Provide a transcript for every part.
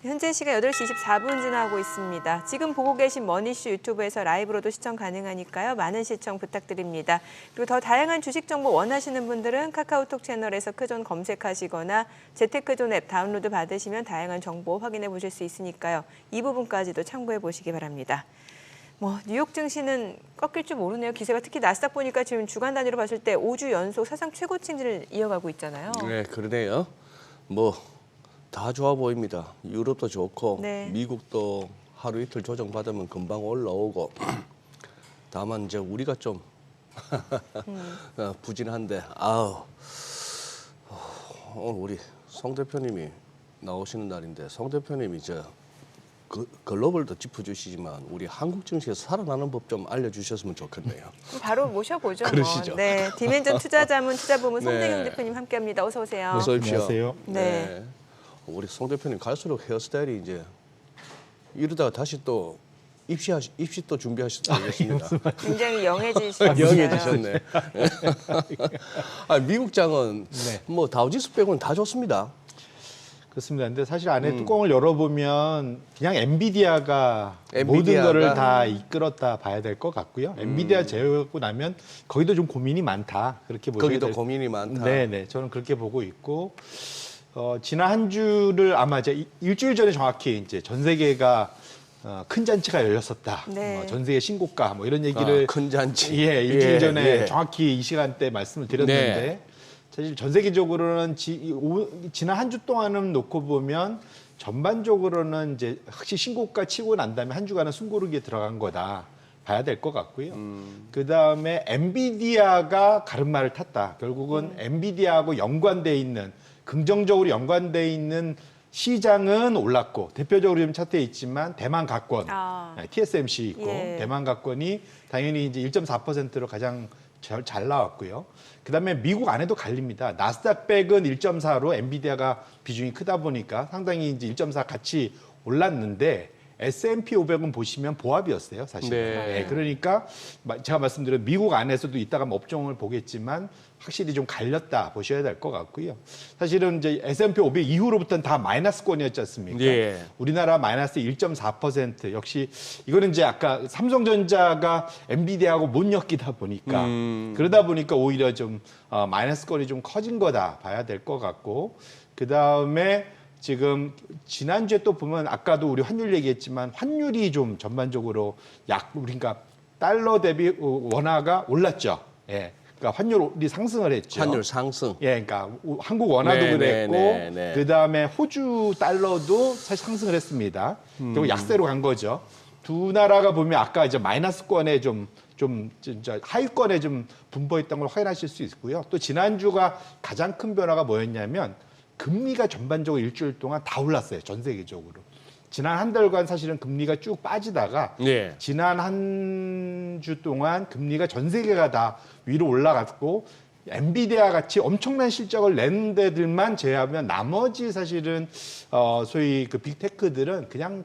현재 시각 8시 24분 지나고 있습니다. 지금 보고 계신 머니슈 유튜브에서 라이브로도 시청 가능하니까요. 많은 시청 부탁드립니다. 그리고 더 다양한 주식 정보 원하시는 분들은 카카오톡 채널에서 크존 검색하시거나 재테크존 앱 다운로드 받으시면 다양한 정보 확인해 보실 수 있으니까요. 이 부분까지도 참고해 보시기 바랍니다. 뉴욕 증시는 꺾일 줄 모르네요. 기세가 특히 나스닥 보니까 지금 주간 단위로 봤을 때 5주 연속 사상 최고치를 이어가고 있잖아요. 네, 그러네요. 다 좋아 보입니다. 유럽도 좋고 네. 미국도 하루 이틀 조정받으면 금방 올라오고 다만 이제 우리가 좀 부진한데 오늘 우리 송 대표님이 나오시는 날인데 송 대표님이 글로벌도 짚어주시지만 우리 한국 증시에서 살아나는 법 좀 알려주셨으면 좋겠네요. 바로 모셔보죠. 그러시죠. 네, 디멘전 투자자문 투자부문 네. 송대경 대표님 함께합니다. 어서 오세요. 어서 오십시오. 안녕하세요. 네. 우리 송 대표님 갈수록 헤어스타일이 이제 이러다가 다시 또 입시 또 준비하셨다고 했습니다. 굉장히 영해지셨어요. 영해지셨네. 미국장은 네. 다우지수 빼고는 다 좋습니다. 그렇습니다. 근데 사실 안에 뚜껑을 열어보면 그냥 엔비디아가 모든 엔비디아가? 거를 다 이끌었다 봐야 될 것 같고요. 엔비디아 제외하고 나면 거기도 좀 고민이 많다. 그렇게 보셔야 거기도 될 고민이 많다. 네네. 저는 그렇게 보고 있고 지난 한 주를 아마 이제 일주일 전에 정확히 이제 전 세계가 큰 잔치가 열렸었다. 네. 전 세계 신고가 이런 얘기를 큰 잔치. 일주일 전에 예. 정확히 이 시간대 말씀을 드렸는데 네. 사실 전 세계적으로는 지난 한 주 동안은 놓고 보면 전반적으로는 이제 확실히 신고가 치고 난 다음에 한 주간은 숨고르기에 들어간 거다 봐야 될 것 같고요. 그 다음에 엔비디아가 가름말을 탔다. 결국은 엔비디아하고 연관돼 있는 긍정적으로 연관돼 있는 시장은 올랐고 대표적으로 지금 차트에 있지만 대만 가권, TSMC 있고 예. 대만 가권이 당연히 이제 1.4%로 가장 잘 나왔고요. 그다음에 미국 안에도 갈립니다. 나스닥 백은 1.4로 엔비디아가 비중이 크다 보니까 상당히 이제 1.4 같이 올랐는데 S&P 500은 보시면 보합이었어요, 사실. 네. 그러니까 제가 말씀드린 미국 안에서도 이따가 업종을 보겠지만 확실히 좀 갈렸다 보셔야 될 것 같고요. 사실은 이제 S&P 500 이후로부터는 다 마이너스권이었지 않습니까? 예. 우리나라 마이너스 1.4% 역시 이거는 이제 아까 삼성전자가 엔비디아하고 못 엮이다 보니까 그러다 보니까 오히려 좀 마이너스권이 좀 커진 거다 봐야 될 것 같고 그 다음에 지금 지난주에 또 보면 아까도 우리 환율 얘기했지만 환율이 좀 전반적으로 그러니까 달러 대비 원화가 올랐죠. 예. 그러니까 환율이 상승을 했죠. 환율 상승. 예, 그러니까 한국 원화도 네, 그랬고 네. 그 다음에 호주 달러도 사실 상승을 했습니다. 그리고 약세로 간 거죠. 두 나라가 보면 아까 이제 마이너스권에 좀 진짜 하위권에 좀 분포했던 걸 확인하실 수 있고요. 또 지난주가 가장 큰 변화가 뭐였냐면 금리가 전반적으로 일주일 동안 다 올랐어요. 전 세계적으로. 지난 한 달간 사실은 금리가 쭉 빠지다가 예. 지난 한 주 동안 금리가 전 세계가 다 위로 올라갔고 엔비디아 같이 엄청난 실적을 낸 데들만 제외하면 나머지 사실은 소위 그 빅테크들은 그냥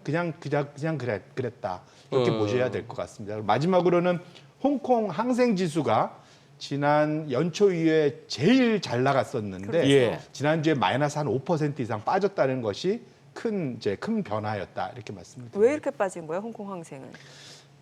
그랬다. 이렇게 보셔야 될 것 같습니다. 마지막으로는 홍콩 항생 지수가 지난 연초 이후에 제일 잘 나갔었는데 그렇죠. 예. 지난주에 마이너스 한 5% 이상 빠졌다는 것이 큰 변화였다 이렇게 말씀드립니다. 왜 이렇게 빠진 거예요, 홍콩 항생은?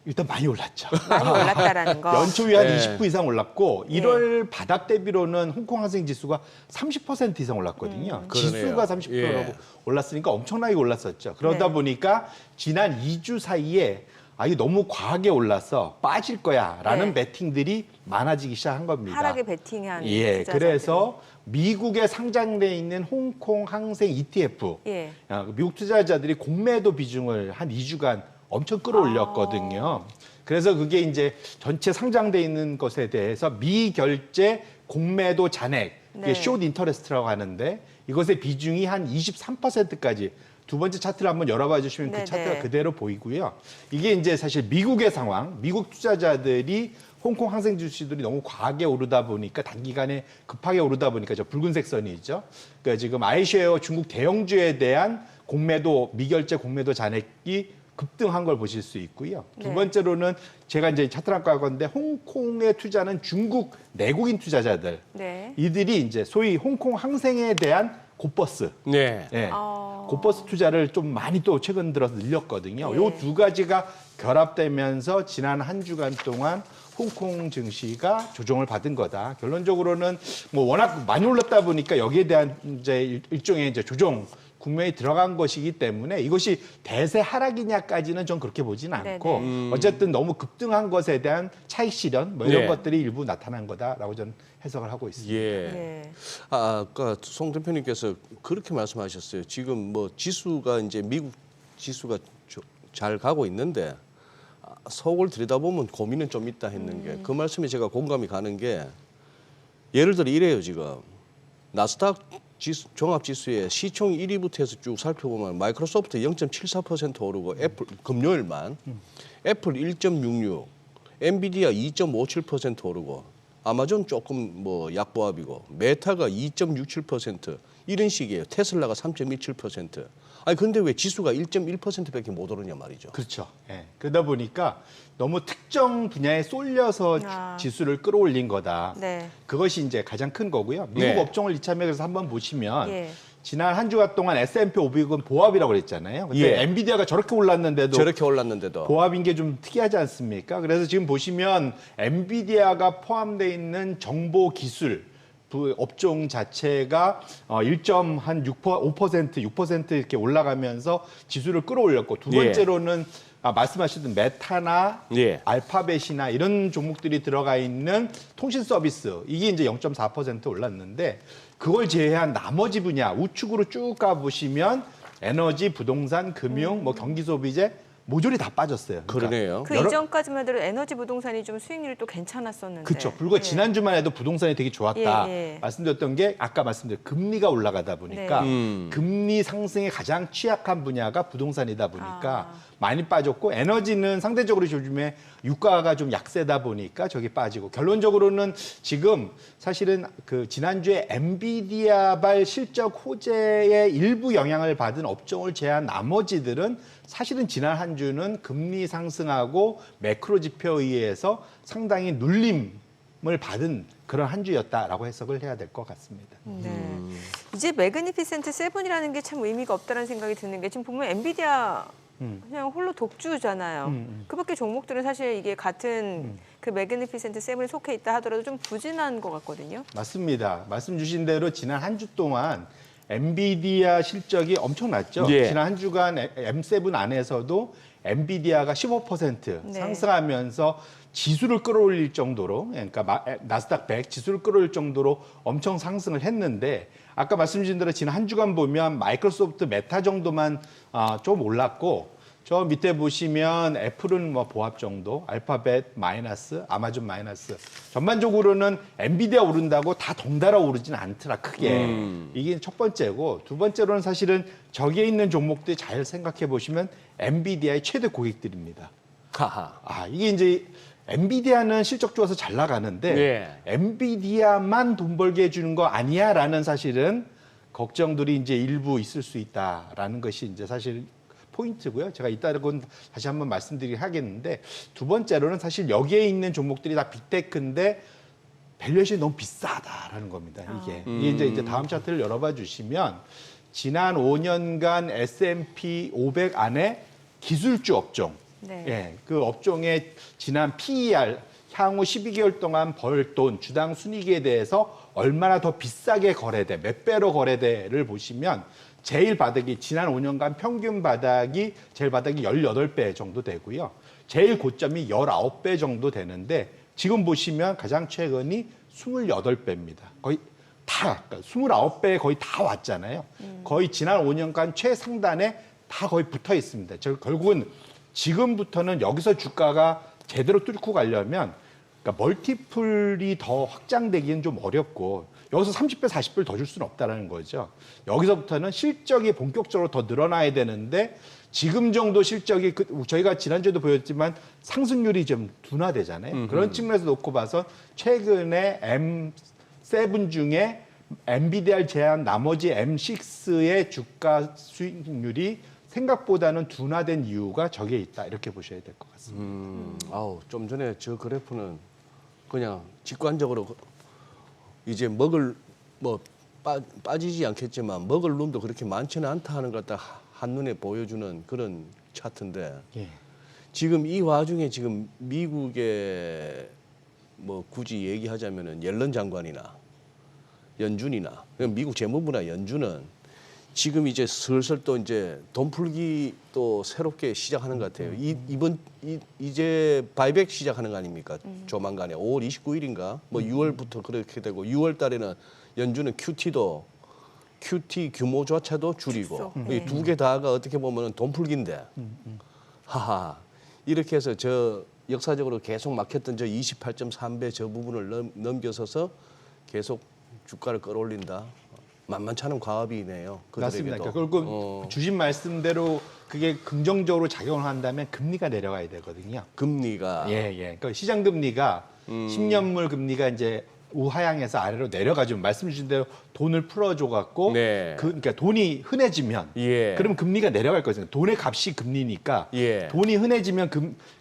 일단 많이 올랐죠. 많이 올랐다라는 거. 연초 이후 한 네. 20% 이상 올랐고 1월 바닥 대비로는 홍콩 항생 지수가 30% 이상 올랐거든요. 지수가 30%라고 예. 올랐으니까 엄청나게 올랐었죠. 그러다 네. 보니까 지난 2주 사이에 이게 너무 과하게 올라서 빠질 거야라는 네. 베팅들이 많아지기 시작한 겁니다. 하락에 베팅한 예, 투자자들이. 그래서 미국에 상장돼 있는 홍콩 항생 ETF, 예. 미국 투자자들이 공매도 비중을 한 2주간 엄청 끌어올렸거든요. 그래서 그게 이제 전체 상장돼 있는 것에 대해서 미결제 공매도 잔액, 네. 숏 인터레스트라고 하는데 이것의 비중이 한 23%까지 두 번째 차트를 한번 열어봐 주시면 네네. 그 차트가 그대로 보이고요. 이게 이제 사실 미국의 상황, 미국 투자자들이 홍콩 항생 지수들이 너무 과하게 오르다 보니까 단기간에 급하게 오르다 보니까 저 붉은색 선이 있죠. 그러니까 지금 아이쉐어 중국 대형주에 대한 미결제 공매도 잔액이 급등한 걸 보실 수 있고요. 두 네. 번째로는 제가 이제 차트를 아까 건데 홍콩에 투자는 중국 내국인 투자자들 네. 이들이 이제 소위 홍콩 항생에 대한 고버스. 네. 예. 고버스 투자를 좀 많이 또 최근 들어서 늘렸거든요. 예. 요 두 가지가 결합되면서 지난 한 주간 동안 홍콩 증시가 조정을 받은 거다. 결론적으로는 뭐 워낙 많이 올랐다 보니까 여기에 대한 이제 일종의 이제 조정 국면에 들어간 것이기 때문에 이것이 대세 하락이냐까지는 좀 그렇게 보진 않고 어쨌든 너무 급등한 것에 대한 차익 실현 뭐 이런 네. 것들이 일부 나타난 거다라고 저는 해석을 하고 있습니다. 예. 네. 아까 송 대표님께서 그렇게 말씀하셨어요. 지금 뭐 지수가 이제 미국 지수가 잘 가고 있는데 서울 들여다보면 고민은 좀 있다 했는 게 그 말씀에 제가 공감이 가는 게 예를 들어 이래요. 지금 나스닥 지수, 종합지수의 시총 1위부터 해서 쭉 살펴보면 마이크로소프트 0.74% 오르고 애플 금요일만 애플 1.66, 엔비디아 2.57% 오르고 아마존 조금 뭐 약보합이고 메타가 2.67% 이런 식이에요. 테슬라가 3.27%. 아니 근데 왜 지수가 1.1%밖에 못 오르냐 말이죠. 그렇죠. 예. 그러다 보니까 너무 특정 분야에 쏠려서 지수를 끌어올린 거다. 네. 그것이 이제 가장 큰 거고요. 미국 네. 업종을 이참에 그래서 한번 보시면 예. 지난 한 주간 동안 S&P 500은 보합이라고 그랬잖아요. 근데 예. 엔비디아가 저렇게 올랐는데도 저렇게 올랐는데도 보합인 게 좀 특이하지 않습니까? 그래서 지금 보시면 엔비디아가 포함되어 있는 정보 기술 업종 자체가 1.6% 이렇게 올라가면서 지수를 끌어올렸고 두 번째로는 말씀하셨던 메타나 예. 알파벳이나 이런 종목들이 들어가 있는 통신 서비스 이게 이제 0.4% 올랐는데 그걸 제외한 나머지 분야 우측으로 쭉 가보시면 에너지, 부동산, 금융, 뭐 경기 소비재 모조리 다 빠졌어요. 그러네요. 그 이전까지만 해도 에너지 부동산이 좀 수익률이 또 괜찮았었는데. 그렇죠. 불과 예. 지난주만 해도 부동산이 되게 좋았다. 예, 예. 말씀드렸던 게 아까 말씀드린 금리가 올라가다 보니까 네. 금리 상승에 가장 취약한 분야가 부동산이다 보니까 많이 빠졌고 에너지는 상대적으로 요즘에 유가가 좀 약세다 보니까 저기 빠지고 결론적으로는 지금 사실은 그 지난주에 엔비디아발 실적 호재의 일부 영향을 받은 업종을 제외한 나머지들은 사실은 지난 한 주는 금리 상승하고 매크로 지표에 의해서 상당히 눌림을 받은 그런 한 주였다라고 해석을 해야 될 것 같습니다. 네. 이제 매그니피센트 세븐이라는 게 참 의미가 없다는 생각이 드는 게 지금 보면 엔비디아 그냥 홀로 독주잖아요. 그밖에 종목들은 사실 이게 같은 그 매그니피센트 세븐에 속해 있다 하더라도 좀 부진한 것 같거든요. 맞습니다. 말씀 주신 대로 지난 한 주 동안 엔비디아 실적이 엄청났죠. 예. 지난 한 주간 M7 안에서도 엔비디아가 15% 네. 상승하면서 지수를 끌어올릴 정도로 그러니까 나스닥 100 지수를 끌어올릴 정도로 엄청 상승을 했는데 아까 말씀드린 대로 지난 한 주간 보면 마이크로소프트 메타 정도만 좀 올랐고 저 밑에 보시면 애플은 뭐 보합 정도, 알파벳 마이너스, 아마존 마이너스. 전반적으로는 엔비디아 오른다고 다 덩달아 오르진 않더라 크게. 이게 첫 번째고 두 번째로는 사실은 저기에 있는 종목들이 잘 생각해 보시면 엔비디아의 최대 고객들입니다. 하하. 이게 이제 엔비디아는 실적 좋아서 잘 나가는데 예. 엔비디아만 돈 벌게 해주는 거 아니야라는 사실은 걱정들이 이제 일부 있을 수 있다라는 것이 이제 사실 포인트고요. 제가 이따건 다시 한번 말씀드리긴 하겠는데 두 번째로는 사실 여기에 있는 종목들이 다 빅테크인데 밸류에이션이 너무 비싸다라는 겁니다. 이게 이제 다음 차트를 열어봐 주시면 지난 5년간 S&P 500 안에 기술주 업종, 네. 예, 그 업종의 지난 PER 향후 12개월 동안 벌 돈, 주당 순이익에 대해서 얼마나 더 비싸게 거래돼, 몇 배로 거래돼를 보시면 제일 바닥이 지난 5년간 평균 바닥이 제일 바닥이 18배 정도 되고요. 제일 고점이 19배 정도 되는데 지금 보시면 가장 최근이 28배입니다. 거의 다 29배 거의 다 왔잖아요. 거의 지난 5년간 최상단에 다 거의 붙어 있습니다. 결국은 지금부터는 여기서 주가가 제대로 뚫고 가려면 그러니까 멀티플이 더 확장되기는 좀 어렵고 여기서 30배, 40배를 더 줄 수는 없다는 거죠. 여기서부터는 실적이 본격적으로 더 늘어나야 되는데 지금 정도 실적이 저희가 지난주에도 보였지만 상승률이 좀 둔화되잖아요. 그런 측면에서 놓고 봐서 최근에 M7 중에 엔비디아를 제외한 나머지 M6의 주가 수익률이 생각보다는 둔화된 이유가 저기에 있다. 이렇게 보셔야 될 것 같습니다. 좀 전에 저 그래프는 그냥 직관적으로 이제 먹을 뭐 빠지지 않겠지만 먹을 놈도 그렇게 많지는 않다 하는 걸 딱 한눈에 보여주는 그런 차트인데 예. 지금 이 와중에 지금 미국의 뭐 굳이 얘기하자면은 옐런 장관이나 연준이나 미국 재무부나 연준은 지금 이제 슬슬 또 이제 돈 풀기 또 새롭게 시작하는 것 같아요. 이제 바이백 시작하는 거 아닙니까? 조만간에 5월 29일인가 뭐 6월부터 그렇게 되고 6월 달에는 연준은 QT 규모조차도 줄이고 네. 이 두 개 다가 어떻게 보면은 돈 풀기인데 하하 이렇게 해서 저 역사적으로 계속 막혔던 저 28.3배 저 부분을 넘겨서서 계속 주가를 끌어올린다. 만만치 않은 과업이네요. 맞습니다. 그들에게도. 결국 주신 말씀대로 그게 긍정적으로 작용을 한다면 금리가 내려가야 되거든요. 금리가 예. 그러니까 시장 금리가 10년물 금리가 이제 우하향에서 아래로 내려가지고 말씀 주신 대로 돈을 풀어줘 갖고 네. 그러니까 돈이 흔해지면 예. 그러면 금리가 내려갈 거잖아요. 돈의 값이 금리니까 예. 돈이 흔해지면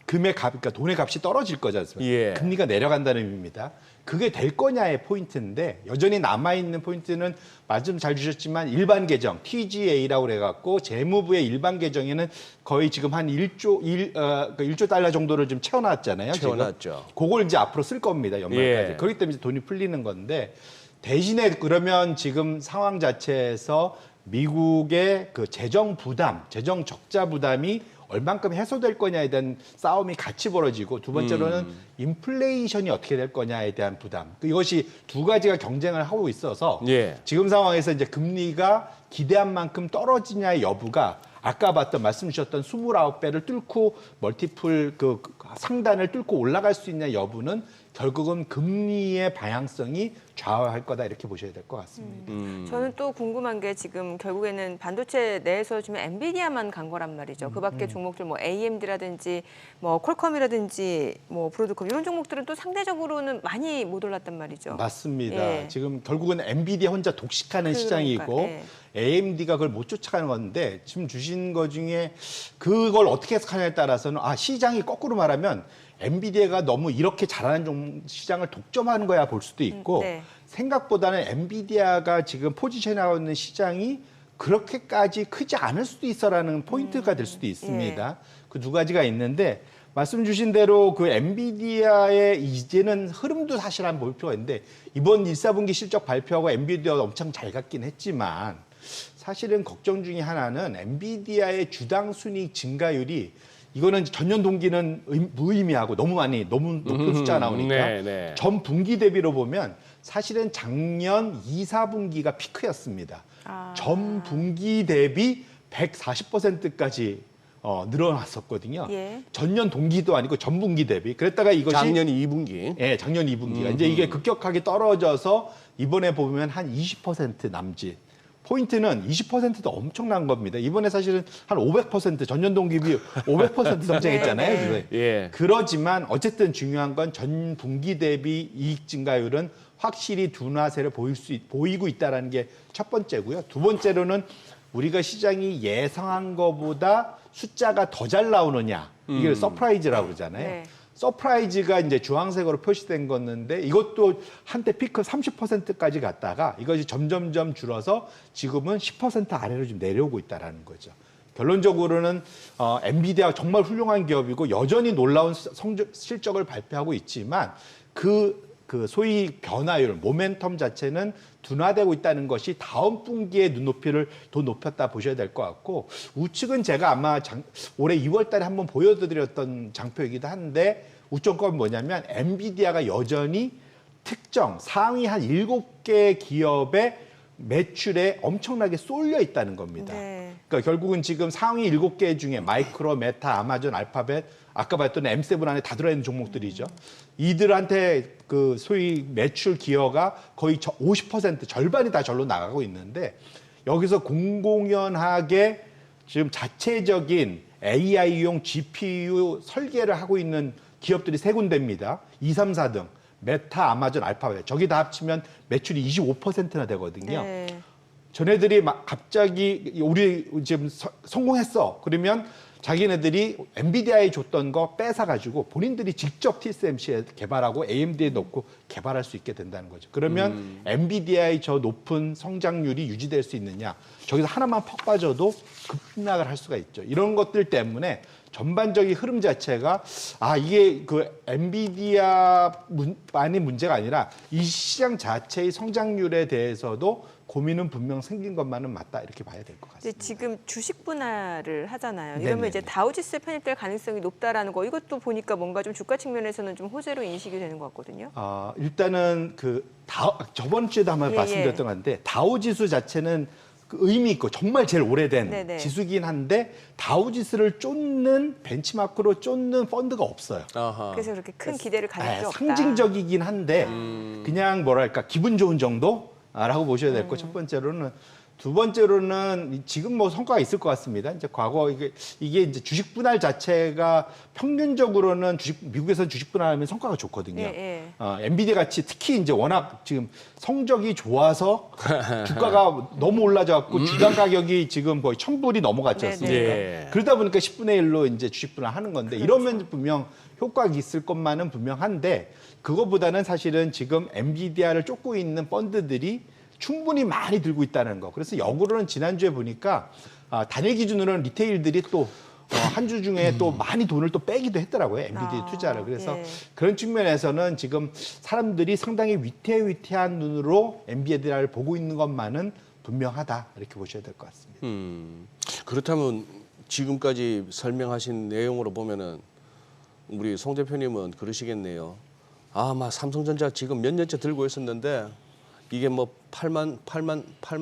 금의 값 그러니까 돈의 값이 떨어질 거지 않습니까? 예. 금리가 내려간다는 의미입니다. 그게 될 거냐의 포인트인데 여전히 남아 있는 포인트는 말씀 잘 주셨지만 일반 계정 TGA라고 그래 갖고 재무부의 일반 계정에는 거의 지금 한 1조 달러 정도를 좀 채워놨잖아요. 채워놨죠. 지금. 그걸 이제 앞으로 쓸 겁니다. 연말까지. 예. 그렇기 때문에 이제 돈이 풀리는 건데 대신에 그러면 지금 상황 자체에서 미국의 그 재정 부담, 재정 적자 부담이 얼만큼 해소될 거냐에 대한 싸움이 같이 벌어지고 두 번째로는 인플레이션이 어떻게 될 거냐에 대한 부담. 이것이 두 가지가 경쟁을 하고 있어서 예. 지금 상황에서 이제 금리가 기대한 만큼 떨어지냐의 여부가 아까 봤던 말씀 주셨던 29배를 뚫고 멀티플 그 상단을 뚫고 올라갈 수 있냐 여부는 결국은 금리의 방향성이 좌우할 거다 이렇게 보셔야 될 것 같습니다. 저는 또 궁금한 게 지금 결국에는 반도체 내에서 지금 엔비디아만 간 거란 말이죠. 그밖에 종목들 뭐 AMD라든지 뭐 퀄컴이라든지 뭐 브로드컴 이런 종목들은 또 상대적으로는 많이 못 올랐단 말이죠. 맞습니다. 예. 지금 결국은 엔비디아 혼자 독식하는 그러니까, 시장이고 예. AMD가 그걸 못 쫓아가는 건데 지금 주신 거 중에 그걸 어떻게 해석하냐에 따라서는 시장이 거꾸로 말하면 엔비디아가 너무 이렇게 잘하는 시장을 독점하는 거야 볼 수도 있고 네. 생각보다는 엔비디아가 지금 포지션하고 있는 시장이 그렇게까지 크지 않을 수도 있어라는 포인트가 될 수도 있습니다. 그 두 가지가 있는데 말씀 주신 대로 그 엔비디아의 이제는 흐름도 사실 한번 볼 필요가 있는데 이번 1사분기 실적 발표하고 엔비디아가 엄청 잘 갔긴 했지만 사실은 걱정 중에 하나는 엔비디아의 주당 순이익 증가율이 이거는 전년 동기는 무의미하고 너무 높은 숫자가 나오니까 네. 전 분기 대비로 보면 사실은 작년 2, 4분기가 피크였습니다. 전 분기 대비 140%까지 늘어났었거든요. 예. 전년 동기도 아니고 전 분기 대비. 그랬다가 이것이 작년 2분기. 예, 작년 2분기가 이제 이게 급격하게 떨어져서 이번에 보면 한 20% 남짓. 포인트는 20%도 엄청난 겁니다. 이번에 사실은 한 500% 전년 동기비 500% 성장했잖아요. 네. 그래서 예. 그러지만 어쨌든 중요한 건 전 분기 대비 이익 증가율은 확실히 둔화세를 보이고 있다는 게 첫 번째고요. 두 번째로는 우리가 시장이 예상한 것보다 숫자가 더 잘 나오느냐. 이게 서프라이즈라고 그러잖아요. 네. 서프라이즈가 이제 주황색으로 표시된 건데 이것도 한때 피크 30%까지 갔다가 이것이 점점점 줄어서 지금은 10% 아래로 좀 내려오고 있다라는 거죠. 결론적으로는 엔비디아가 정말 훌륭한 기업이고 여전히 놀라운 실적을 발표하고 있지만 그 소위 변화율, 모멘텀 자체는 둔화되고 있다는 것이 다음 분기에 눈높이를 더 높였다 보셔야 될 것 같고 우측은 제가 아마 올해 2월 달에 한번 보여드렸던 장표이기도 한데 우측건 뭐냐면 엔비디아가 여전히 특정 상위 한 7개 기업의 매출에 엄청나게 쏠려 있다는 겁니다. 네. 그러니까 결국은 지금 상위 7개 중에 마이크로, 메타, 아마존, 알파벳, 아까 봤던 M7 안에 다 들어있는 종목들이죠. 이들한테 그 소위 매출 기여가 거의 50% 절반이 다 절로 나가고 있는데 여기서 공공연하게 지금 자체적인 AI용 GPU 설계를 하고 있는 기업들이 세 군데입니다. 2, 3, 4등. 메타, 아마존, 알파벳. 저기 다 합치면 매출이 25%나 되거든요. 네. 전애들이 막 갑자기 우리 지금 성공했어. 그러면 자기네들이 엔비디아에 줬던 거 뺏어가지고 본인들이 직접 TSMC에 개발하고 AMD에 넣고 개발할 수 있게 된다는 거죠. 그러면 엔비디아의 저 높은 성장률이 유지될 수 있느냐? 저기서 하나만 퍽 빠져도 급락을 할 수가 있죠. 이런 것들 때문에 전반적인 흐름 자체가 이게 그 엔비디아만이 문제가 아니라 이 시장 자체의 성장률에 대해서도 고민은 분명 생긴 것만은 맞다 이렇게 봐야 될 것 같습니다. 지금 주식 분할을 하잖아요. 이러면 네네네. 이제 다우지수에 편입될 가능성이 높다라는 거 이것도 보니까 뭔가 좀 주가 측면에서는 좀 호재로 인식이 되는 것 같거든요. 일단은 저번 주에도 한번 예, 말씀드렸던 건데 다우지수 자체는 그 의미 있고 정말 제일 오래된 네네. 지수긴 한데 다우지수를 쫓는 벤치마크로 쫓는 펀드가 없어요. 아하. 그래서 그렇게 큰 기대를 가질 필요 없다. 상징적이긴 한데 그냥 뭐랄까 기분 좋은 정도라고 보셔야 될 거 첫 번째로는. 두 번째로는 지금 뭐 성과가 있을 것 같습니다. 이제 과거 이게 이제 주식 분할 자체가 평균적으로는 미국에서는 주식 분할하면 성과가 좋거든요. 예, 엔비디아 같이 특히 이제 워낙 지금 성적이 좋아서 주가가 너무 올라져갖고 주당 가격이 지금 거의 1,000불이 넘어갔지 않습니까? 예. 그러다 보니까 10분의 1로 이제 주식 분할하는 건데 이러면 분명 효과가 있을 것만은 분명한데 그거보다는 사실은 지금 엔비디아를 쫓고 있는 펀드들이 충분히 많이 들고 있다는 거. 그래서 역으로는 지난주에 보니까 단일 기준으로는 리테일들이 또 한 주 중에 또 많이 돈을 또 빼기도 했더라고요. 엔비디아 투자를. 그래서 예. 그런 측면에서는 지금 사람들이 상당히 위태위태한 눈으로 엔비디아를 보고 있는 것만은 분명하다. 이렇게 보셔야 될 것 같습니다. 그렇다면 지금까지 설명하신 내용으로 보면은 우리 송 대표님은 그러시겠네요. 막 삼성전자 지금 몇 년째 들고 있었는데 이게 뭐 8만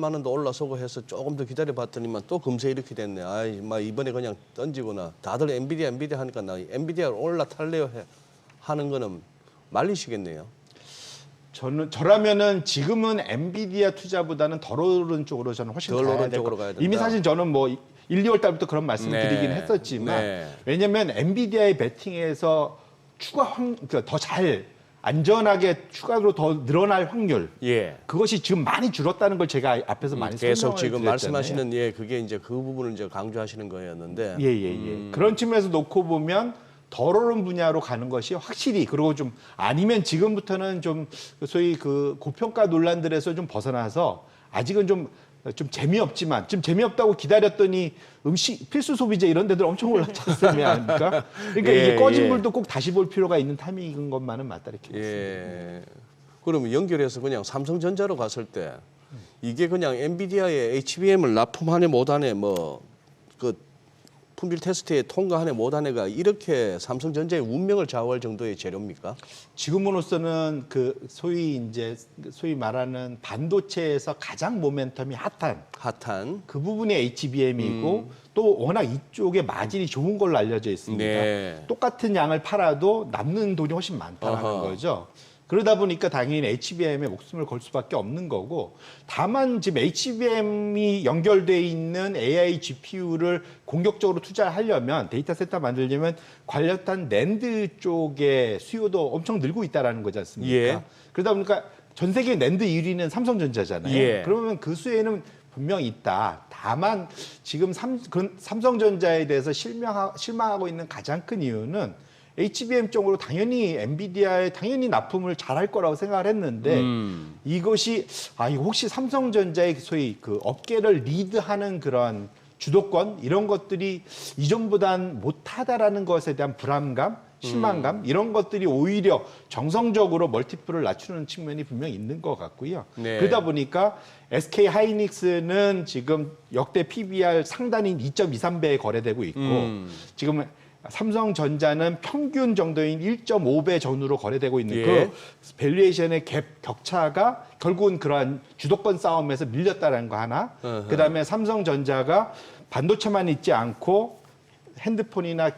원도 올라서고 해서 조금 더 기다려봤더니만 또 금세 이렇게 됐네. 막 이번에 그냥 던지거나 다들 엔비디아 하니까 나 엔비디아 올라탈래요 하는 거는 말리시겠네요. 저라면은 지금은 엔비디아 투자보다는 덜 오른 쪽으로 저는 훨씬 덜 가야 오른 될 쪽으로 것 가야 같아요. 된다. 이미 사실 저는 뭐 1, 2월 달부터 그런 말씀을 네. 드리긴 했었지만 네. 왜냐하면 엔비디아의 베팅에서 그러니까 더 잘 안전하게 추가로 더 늘어날 확률 예. 그것이 지금 많이 줄었다는 걸 제가 앞에서 많이 계속 설명을 지금 드렸잖아요. 말씀하시는 그게 이제 그 부분을 이제 강조하시는 거였는데. 그런 측면에서 놓고 보면 덜 오른 분야로 가는 것이 확실히 그리고 좀 아니면 지금부터는 좀 소위 그 고평가 논란들에서 좀 벗어나서 아직은 좀 재미없지만 좀 재미없다고 기다렸더니 음식 필수 소비재 이런 데들 엄청 올랐지 않습니까? 그러니까 이게 꺼진 불도 꼭 다시 볼 필요가 있는 타이밍인 것만은 맞다 이렇게 봤습니다. 예. 그러면 연결해서 그냥 삼성전자로 갔을 때 이게 그냥 엔비디아의 HBM을 납품하네 못하네 뭐 그 품질 테스트에 통과하네 못하네가 이렇게 삼성전자의 운명을 좌우할 정도의 재료입니까? 지금으로서는 그 소위 말하는 반도체에서 가장 모멘텀이 핫한 그 부분이 HBM이고 또 워낙 이쪽에 마진이 좋은 걸로 알려져 있습니다. 네. 똑같은 양을 팔아도 남는 돈이 훨씬 많다는 어허. 거죠. 그러다 보니까 당연히 HBM에 목숨을 걸 수밖에 없는 거고 다만 지금 HBM이 연결돼 있는 AI GPU를 공격적으로 투자하려면 데이터 센터 만들려면 관련한 낸드 쪽의 수요도 엄청 늘고 있다라는 거지 않습니까? 예. 그러다 보니까 전 세계 낸드 1위는 삼성전자잖아요. 예. 그러면 그 수혜는 분명히 있다. 다만 지금 삼성전자에 대해서 실망하고 있는 가장 큰 이유는 HBM 쪽으로 당연히 엔비디아에 당연히 납품을 잘할 거라고 생각을 했는데 이것이 이거 혹시 삼성전자의 소위 그 업계를 리드하는 그런 주도권 이런 것들이 이전보단 못하다라는 것에 대한 불안감, 실망감 이런 것들이 오히려 정성적으로 멀티플을 낮추는 측면이 분명히 있는 것 같고요. 네. 그러다 보니까 SK 하이닉스는 지금 역대 PBR 상단인 2.23배에 거래되고 있고 지금 삼성전자는 평균 정도인 1.5배 전후로 거래되고 있는 예. 그 밸류에이션의 격차가 결국은 그러한 주도권 싸움에서 밀렸다는 거 하나. 그다음에 삼성전자가 반도체만 있지 않고 핸드폰이나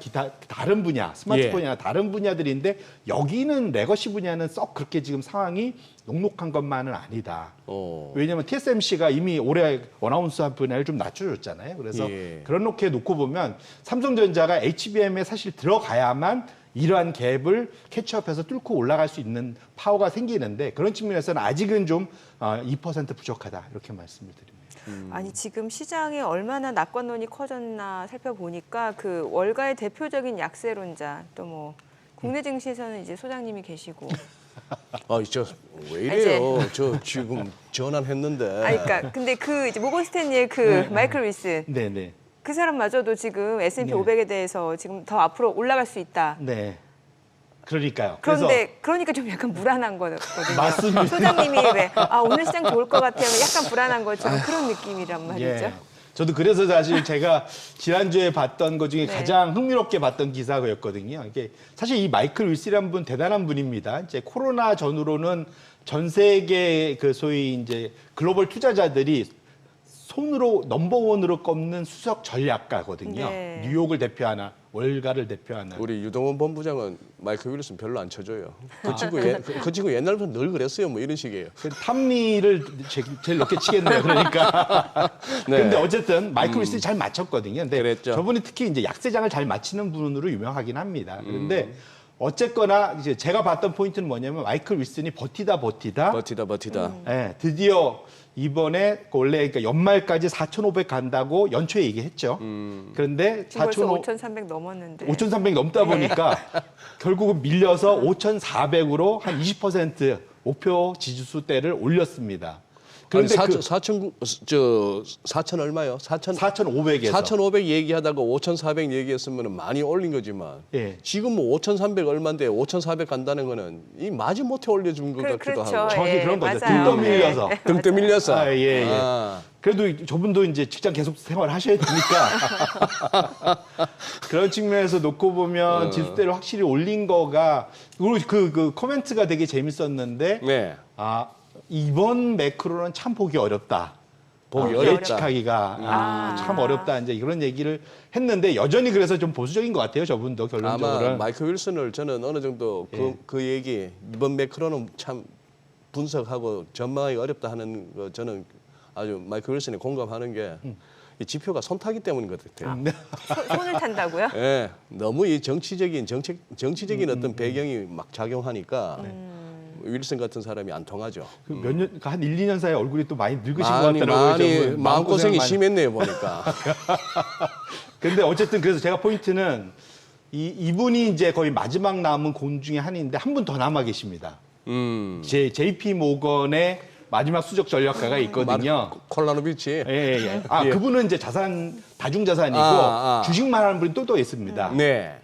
다른 분야, 스마트폰이나 다른 분야들인데 여기는 레거시 분야는 썩 그렇게 지금 상황이 녹록한 것만은 아니다. 왜냐하면 TSMC가 이미 올해 어나운스한 분야를 좀 낮춰줬잖아요. 그래서 예. 그런 놓게 놓고 보면 삼성전자가 HBM에 사실 들어가야만 이러한 갭을 캐치업해서 뚫고 올라갈 수 있는 파워가 생기는데 그런 측면에서는 아직은 좀 2% 부족하다 이렇게 말씀을 드립니다. 아니 지금 시장에 얼마나 낙관론이 커졌나 살펴보니까 그 월가의 대표적인 약세론자 또 뭐 국내 증시에서는 이제 소장님이 계시고 저왜 이래요? 저 지금 전환했는데. 그러니까 근데 그 이제 모건 스탠리의 그 마이클 윌슨 네네. 그 사람마저도 지금 S&P 네. 500에 대해서 지금 더 앞으로 올라갈 수 있다. 네. 그러니까요. 그런데 그러니까 좀 약간 불안한 거거든요. 맞습니다. 소장님이 왜 오늘 시장 좋을 것 같아요. 약간 불안한 것처럼 그런 느낌이란 말이죠. 예. 저도 그래서 사실 제가 지난주에 봤던 것 중에 네. 가장 흥미롭게 봤던 기사였거든요. 이게 사실 이 마이클 윌슨이라는 분 대단한 분입니다. 이제 코로나 전후로는 전 세계 그 소위 이제 글로벌 투자자들이 손으로 넘버원으로 꼽는 수석 전략가거든요. 네. 뉴욕을 대표하는 월가를 대표하는. 우리 유동원 본부장은 마이클 윌슨 별로 안 쳐줘요. 그 친구 옛날부터 늘 그랬어요. 뭐 이런 식이에요. 탐리를 제일 높게 치겠네요. 그러니까. 네. 근데 어쨌든 마이클 윌슨이 잘 맞췄거든요. 근데 그랬죠. 저분이 특히 이제 약세장을 잘 맞히는 분으로 유명하긴 합니다. 그런데 어쨌거나 이제 제가 봤던 포인트는 뭐냐면 마이클 윌슨이 버티다 버티다. 예, 드디어 이번에 원래 그러니까 연말까지 4,500 간다고 연초에 얘기했죠. 그런데 지금 벌써 4,500 5,300 넘었는데. 5,300 넘다 보니까 결국은 밀려서 5,400으로 한 20% 목표 지지수대를 올렸습니다. 그런데 그런데 4천 얼마요? 4,500에서 4,500 얘기하다가 5,400 얘기했으면 많이 올린 거지만 예. 지금 뭐 5,300 얼마인데 5,400 간다는 거는 이 마지못해 올려준 것 같기도 그렇죠. 하고. 정확히 예, 그런 거죠. 맞아요. 등 떠밀려서. 네. 등 떠밀려서. 아, 예, 예. 아. 그래도 저분도 이제 직장 계속 생활하셔야 되니까 그런 측면에서 놓고 보면 지수대를 확실히 올린 거가 그리고 그 코멘트가 되게 재밌었는데 네. 이번 매크로는 참 보기 어렵다. 보기 어렵다. 예측하기가 참 어렵다. 이제 이런 얘기를 했는데 여전히 그래서 좀 보수적인 것 같아요. 저분도 아마 결론적으로는. 마이클 윌슨을 저는 어느 정도 그 얘기 이번 매크로는 참 분석하고 전망하기 어렵다 하는 거 저는 아주 마이클 윌슨에 공감하는 게 이 지표가 손타기 때문인 것 같아요. 손을 탄다고요? 예, 너무 이 정치적인 어떤 배경이 막 작용하니까 윌슨 같은 사람이 안 통하죠. 몇 년, 한 1, 2년 사이에 얼굴이 또 많이 늙으신 것 같더라고요. 많이 저분. 마음고생이 많이- 심했네요 보니까. 근데 어쨌든 그래서 제가 포인트는 이분이 이제 거의 마지막 남은 공 중에 한인데 한 분 더 남아 계십니다. JP 모건의 마지막 수적 전략가가 있거든요. 콜라노비치. 예. 예. 그분은 이제 다중자산이고 주식만 하는 분이 또 있습니다. 네.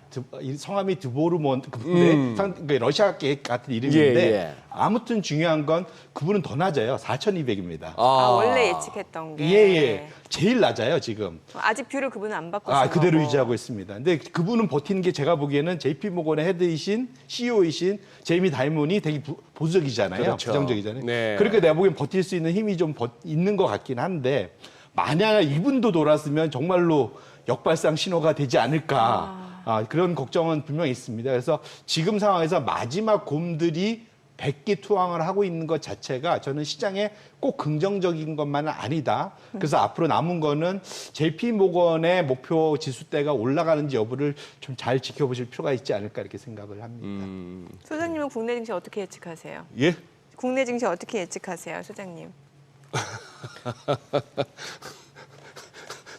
이 성함이 드보르몬 그분인데 러시아 같은 이름인데 예. 아무튼 중요한 건 그분은 더 낮아요. 4,200입니다. 원래 예측했던 게. 예. 제일 낮아요, 지금. 아직 뷰를 그분은 안 바꿨어요. 그대로 유지하고 있습니다. 근데 그분은 버티는 게 제가 보기에는 JP 모건의 헤드이신 CEO이신 제이미 다이몬이 되게 보수적이잖아요. 그렇죠. 부정적이잖아요. 네. 그러니까 내가 보기엔 버틸 수 있는 힘이 좀 있는 것 같긴 한데 만약 이분도 돌았으면 정말로 역발상 신호가 되지 않을까. 그런 걱정은 분명히 있습니다. 그래서 지금 상황에서 마지막 곰들이 백기투항을 하고 있는 것 자체가 저는 시장에 꼭 긍정적인 것만은 아니다. 그래서 앞으로 남은 거는 JP 모건의 목표 지수대가 올라가는지 여부를 좀 잘 지켜보실 필요가 있지 않을까 이렇게 생각을 합니다. 소장님은 국내 증시 어떻게 예측하세요? 예? 국내 증시 어떻게 예측하세요, 소장님?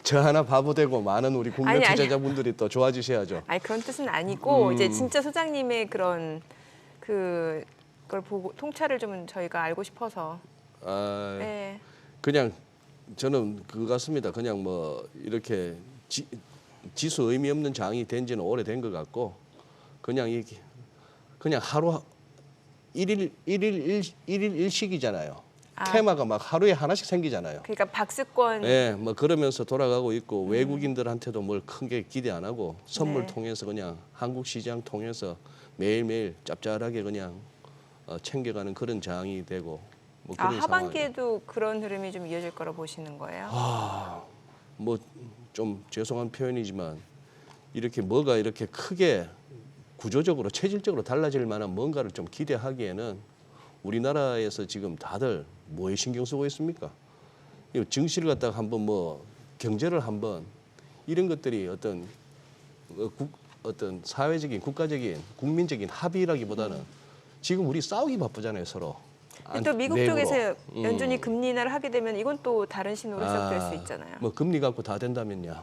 저 하나 바보 되고 많은 우리 국내 아니. 투자자분들이 또 좋아지셔야죠. 그런 뜻은 아니고 이제 진짜 소장님의 그런 그걸 보고 통찰을 좀 저희가 알고 싶어서. 네. 그냥 저는 그거 같습니다. 그냥 뭐 이렇게 지수 의미 없는 장이 된 지는 오래된 것 같고 그냥 하루 일일 일식이잖아요. 테마가 막 하루에 하나씩 생기잖아요. 그러니까 박스권. 예, 뭐 그러면서 돌아가고 있고 외국인들한테도 뭘 큰 게 기대 안 하고 선물 네. 통해서 그냥 한국 시장 통해서 매일매일 짭짤하게 그냥 챙겨가는 그런 장이 되고 뭐 그런 하반기에도 그런 흐름이 좀 이어질 거라 보시는 거예요? 뭐 좀 죄송한 표현이지만 이렇게 뭐가 이렇게 크게 구조적으로 체질적으로 달라질 만한 뭔가를 좀 기대하기에는 우리나라에서 지금 다들 뭐에 신경 쓰고 있습니까? 증시를 갖다가 한번 뭐 경제를 한번 이런 것들이 어떤 사회적인 국가적인 국민적인 합의라기보다는 지금 우리 싸우기 바쁘잖아요 서로. 또 미국 내부로. 쪽에서 연준이 금리 인하를 하게 되면 이건 또 다른 신호로 해석될 수 있잖아요. 뭐 금리 갖고 다 된다면요.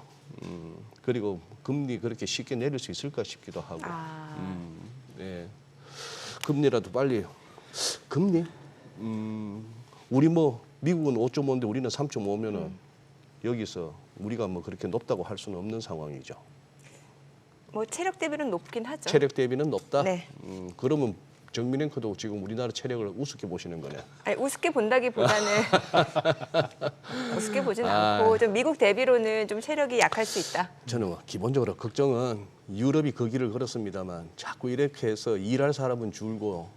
그리고 금리 그렇게 쉽게 내릴 수 있을까 싶기도 하고. 네. 금리라도 빨리. 금리? 우리 뭐 미국은 5.5인데 우리는 3.5면은 여기서 우리가 뭐 그렇게 높다고 할 수는 없는 상황이죠. 뭐 체력 대비는 높긴 하죠. 체력 대비는 높다. 네. 그러면 정민앵커도 지금 우리나라 체력을 우습게 보시는 거네. 아니, 우습게 본다기보다는 우습게 보진 않고 좀 미국 대비로는 좀 체력이 약할 수 있다. 저는 기본적으로 걱정은 유럽이 그 길을 걸었습니다만 자꾸 이렇게 해서 일할 사람은 줄고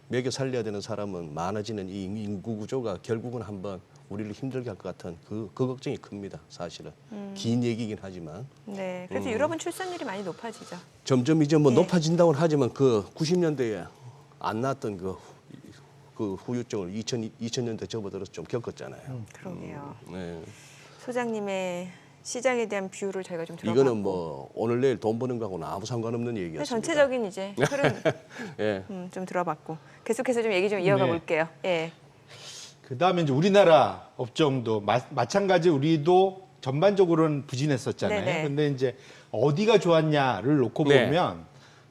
먹여 살려야 되는 사람은 많아지는 이 인구 구조가 결국은 한번 우리를 힘들게 할 것 같은 그 걱정이 큽니다. 사실은 긴 얘기긴 하지만 네. 그래서 유럽은 출산율이 많이 높아지죠. 점점 이제 뭐 네. 높아진다고는 하지만 그 90년대에 안 났던 그 후유증을 2000년대 접어들어서 좀 겪었잖아요. 그러게요. 네. 소장님의 시장에 대한 뷰를 저희가 좀 들어봤고. 이거는 뭐 오늘 내일 돈 버는 거하고는 아무 상관없는 얘기였습니다. 전체적인 이제 흐름 예. 좀 들어봤고 계속해서 좀 얘기 좀 이어가 네. 볼게요. 예. 그다음에 이제 우리나라 업종도 마찬가지 우리도 전반적으로는 부진했었잖아요. 네네. 근데 이제 어디가 좋았냐를 놓고 네. 보면